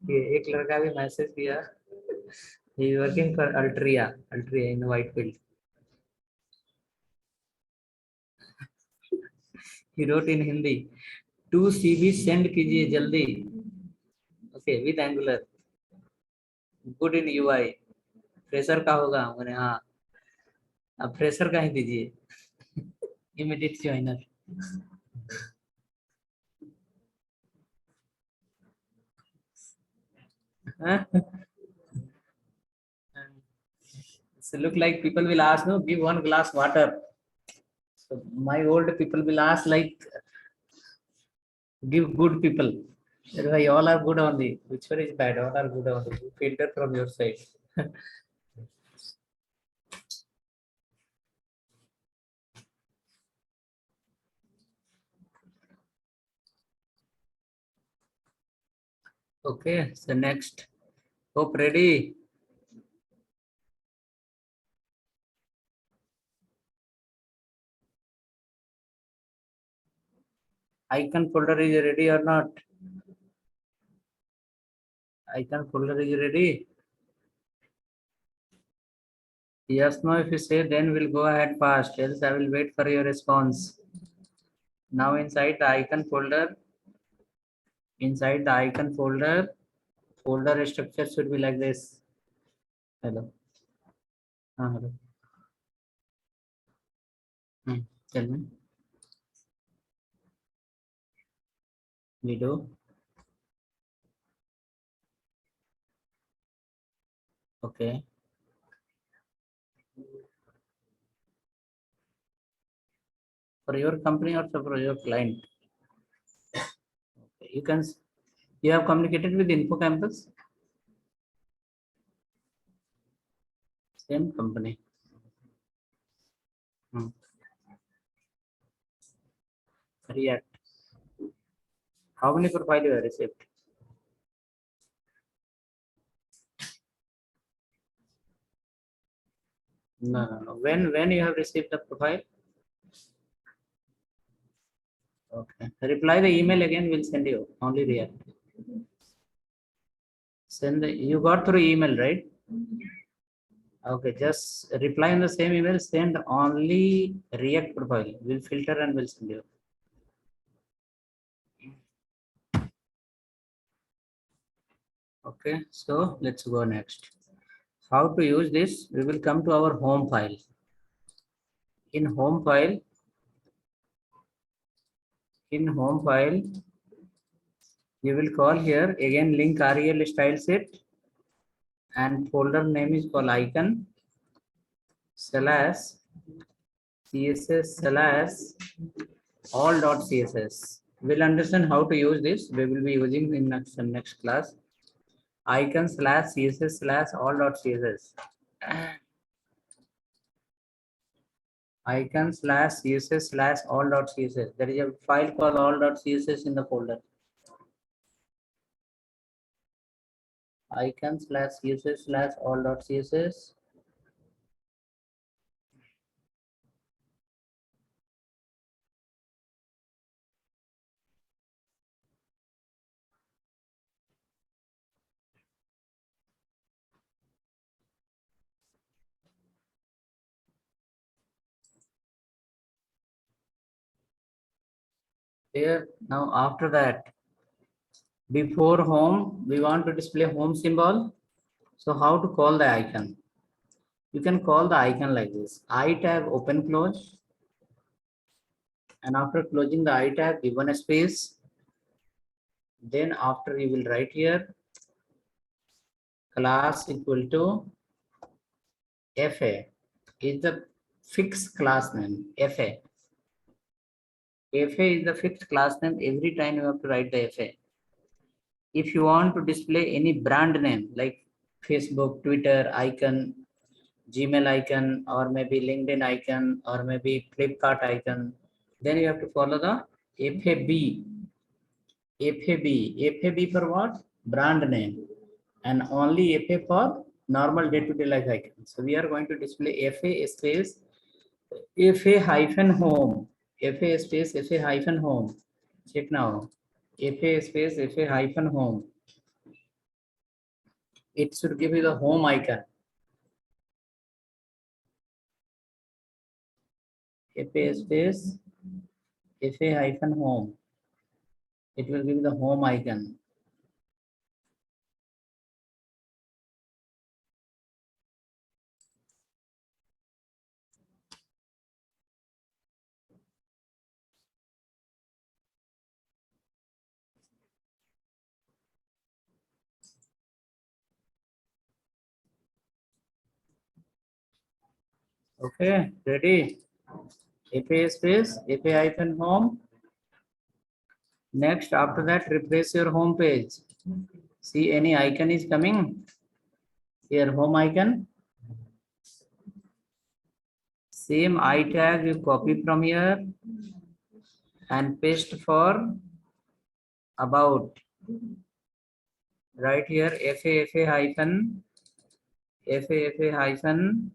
A: एक लड़का भी message किया. He is working for Altria in Whitefield. He wrote in Hindi, 2 CV send कीजिए जल्दी. Okay, with Angular. Good in UI. Fresher का होगा. मैंने हाँ. अब फ्रेशर का ही दीजिए. Immediate joiner. So look like people will ask, no, give one glass water. So my old people will ask like, give good people. That's why all are good only. Which one is bad? All are good only. You filter from your side. Okay, so next. Hope ready. Icon folder is ready or not? Icon folder is ready. Yes, no, if you say then we'll go ahead fast, else I will wait for your response. Now inside the icon folder, folder structure should be like this. Hello. Hello. Tell me. We do. Okay. For your company or for your client? You can. You have communicated with Info Campus? Same company. React. How many profile you have received? No, no, no. When you have received the profile? Okay. Reply the email again. We'll send you only React. Send the, you got through email, right? Okay. Just reply in the same email. Send only React profile. We'll filter and we'll send you. Okay. So let's go next. How to use this? We will come to our home file. In home file, you will call here again link rel style set and folder name is called icon slash css slash all.css. We'll understand how to use this. We will be using in next class. Icon slash css slash all.css. Icon slash css slash all.css. There is a file called all.css in the folder. Icon slash css slash all.css. Here now after that, before home, we want to display home symbol. So how to call the icon? You can call the icon like this. I tag open close. And after closing the I tag, give one a space. Then after you will write here class equal to FA is the fixed class name. FA. FA is the fixed class name. Every time you have to write the FA. If you want to display any brand name like Facebook, Twitter icon, Gmail icon, or maybe LinkedIn icon, or maybe Flipkart icon, then you have to follow the FAB. FAB for what? Brand name. And only FA for normal day-to-day life icon. So we are going to display FA space FA hyphen home. FA space FA hyphen home. Check now. FA space FA hyphen home. It should give you the home icon. FA space FA hyphen home. It will give you the home icon. Okay, ready? FA space, FA hyphen home. Next, after that, refresh your home page. See any icon is coming. Here, home icon. Same I tag you copy from here and paste for about. Right here, FA hyphen, FA hyphen,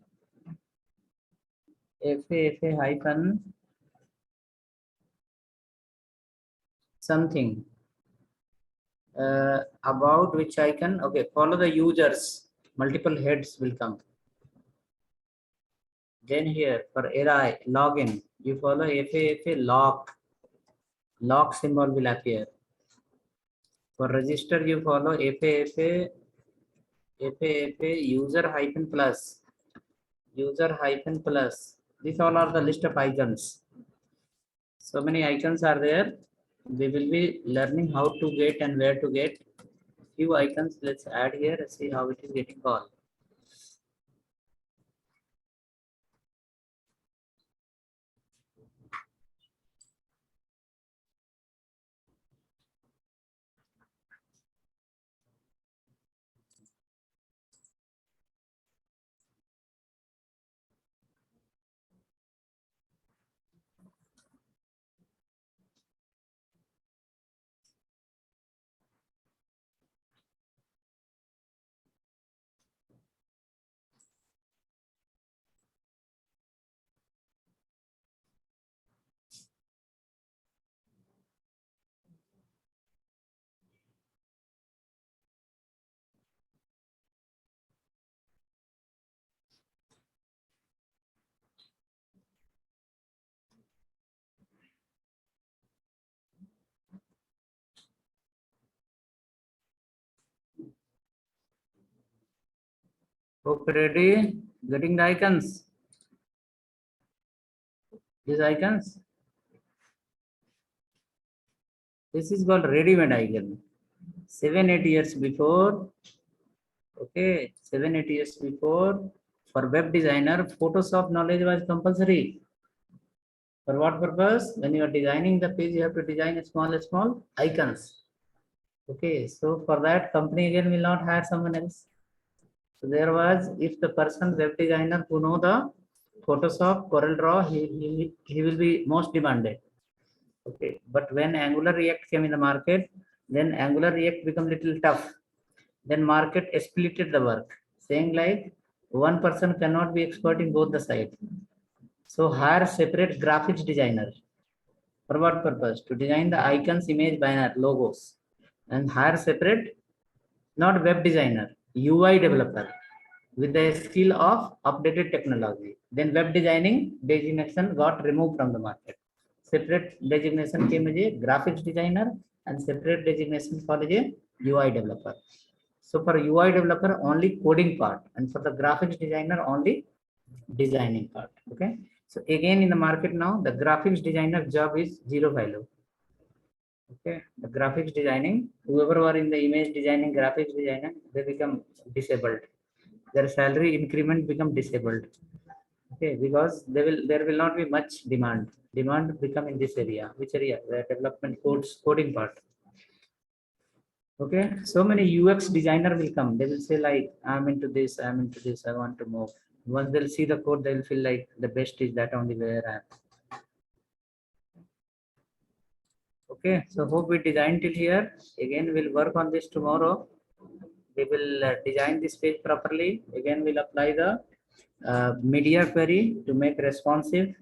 A: FA hyphen something. About which icon? Okay, follow the users. Multiple heads will come. Then here for RI login, you follow FA lock. Lock symbol will appear. For register, you follow FA user hyphen plus. User hyphen plus. These all are the list of icons. So many icons are there. We will be learning how to get and where to get. Few icons. Let's add here and see how it is getting called. Okay, ready? Getting the icons. These icons. This is called ready-made icon. 7-8 years before. Okay, 7-8 years before. For web designer, Photoshop knowledge was compulsory. For what purpose? When you are designing the page, you have to design small icons. Okay, so for that, company again will not hire someone else. So there was, if the person web designer who know the Photoshop, Corel Draw, he will be most demanded. Okay, but when Angular React came in the market, then Angular React become little tough. Then market splitted the work, saying like one person cannot be expert in both the sides. So hire separate graphics designer. For what purpose? To design the icons, image, banner, logos, and hire separate, not web designer, UI developer with the skill of updated technology. Then web designing designation got removed from the market. Separate designation came as a graphics designer and separate designation for a UI developer. So for UI developer, only coding part, and for the graphics designer, only designing part. Okay. So again in the market now, the graphics designer job is zero value. Okay. The graphics designing, whoever were in the image designing, graphics designer, they become disabled. Their salary increment become disabled. Okay, because there will not be much demand. Demand become in this area. Which area? The development codes coding part. Okay, so many UX designer will come. They will say like, I'm into this, I'm into this, I want to move. Once they'll see the code, they'll feel like the best is that only where I am. Okay, so hope we design till here. Again, we'll work on this tomorrow. We will design this page properly. Again, we'll apply the media query to make responsive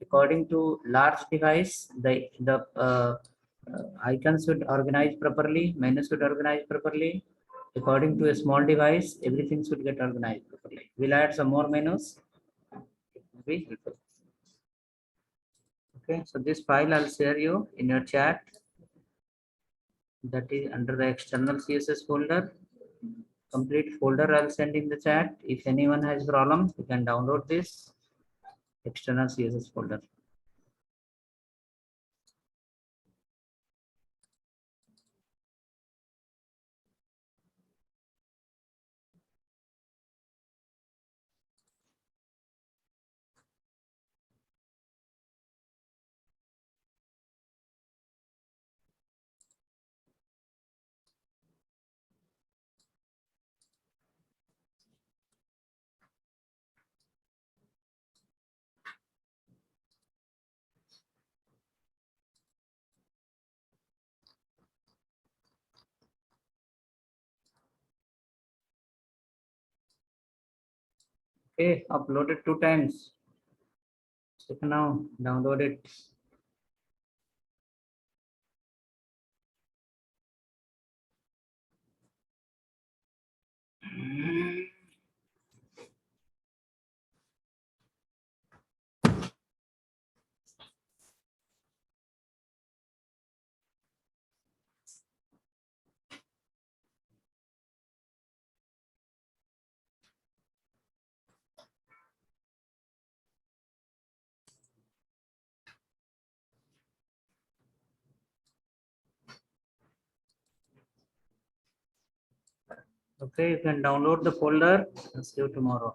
A: according to large device. The icons should organize properly, menus should organize properly. According to a small device, everything should get organized properly. We'll add some more menus. It will be helpful. Okay, so this file I'll share you in your chat. That is under the external CSS folder. Complete folder I'll send in the chat. If anyone has problem, you can download this external CSS folder. Okay, uploaded 2 times. Check now, download it. Okay, you can download the folder and see you tomorrow.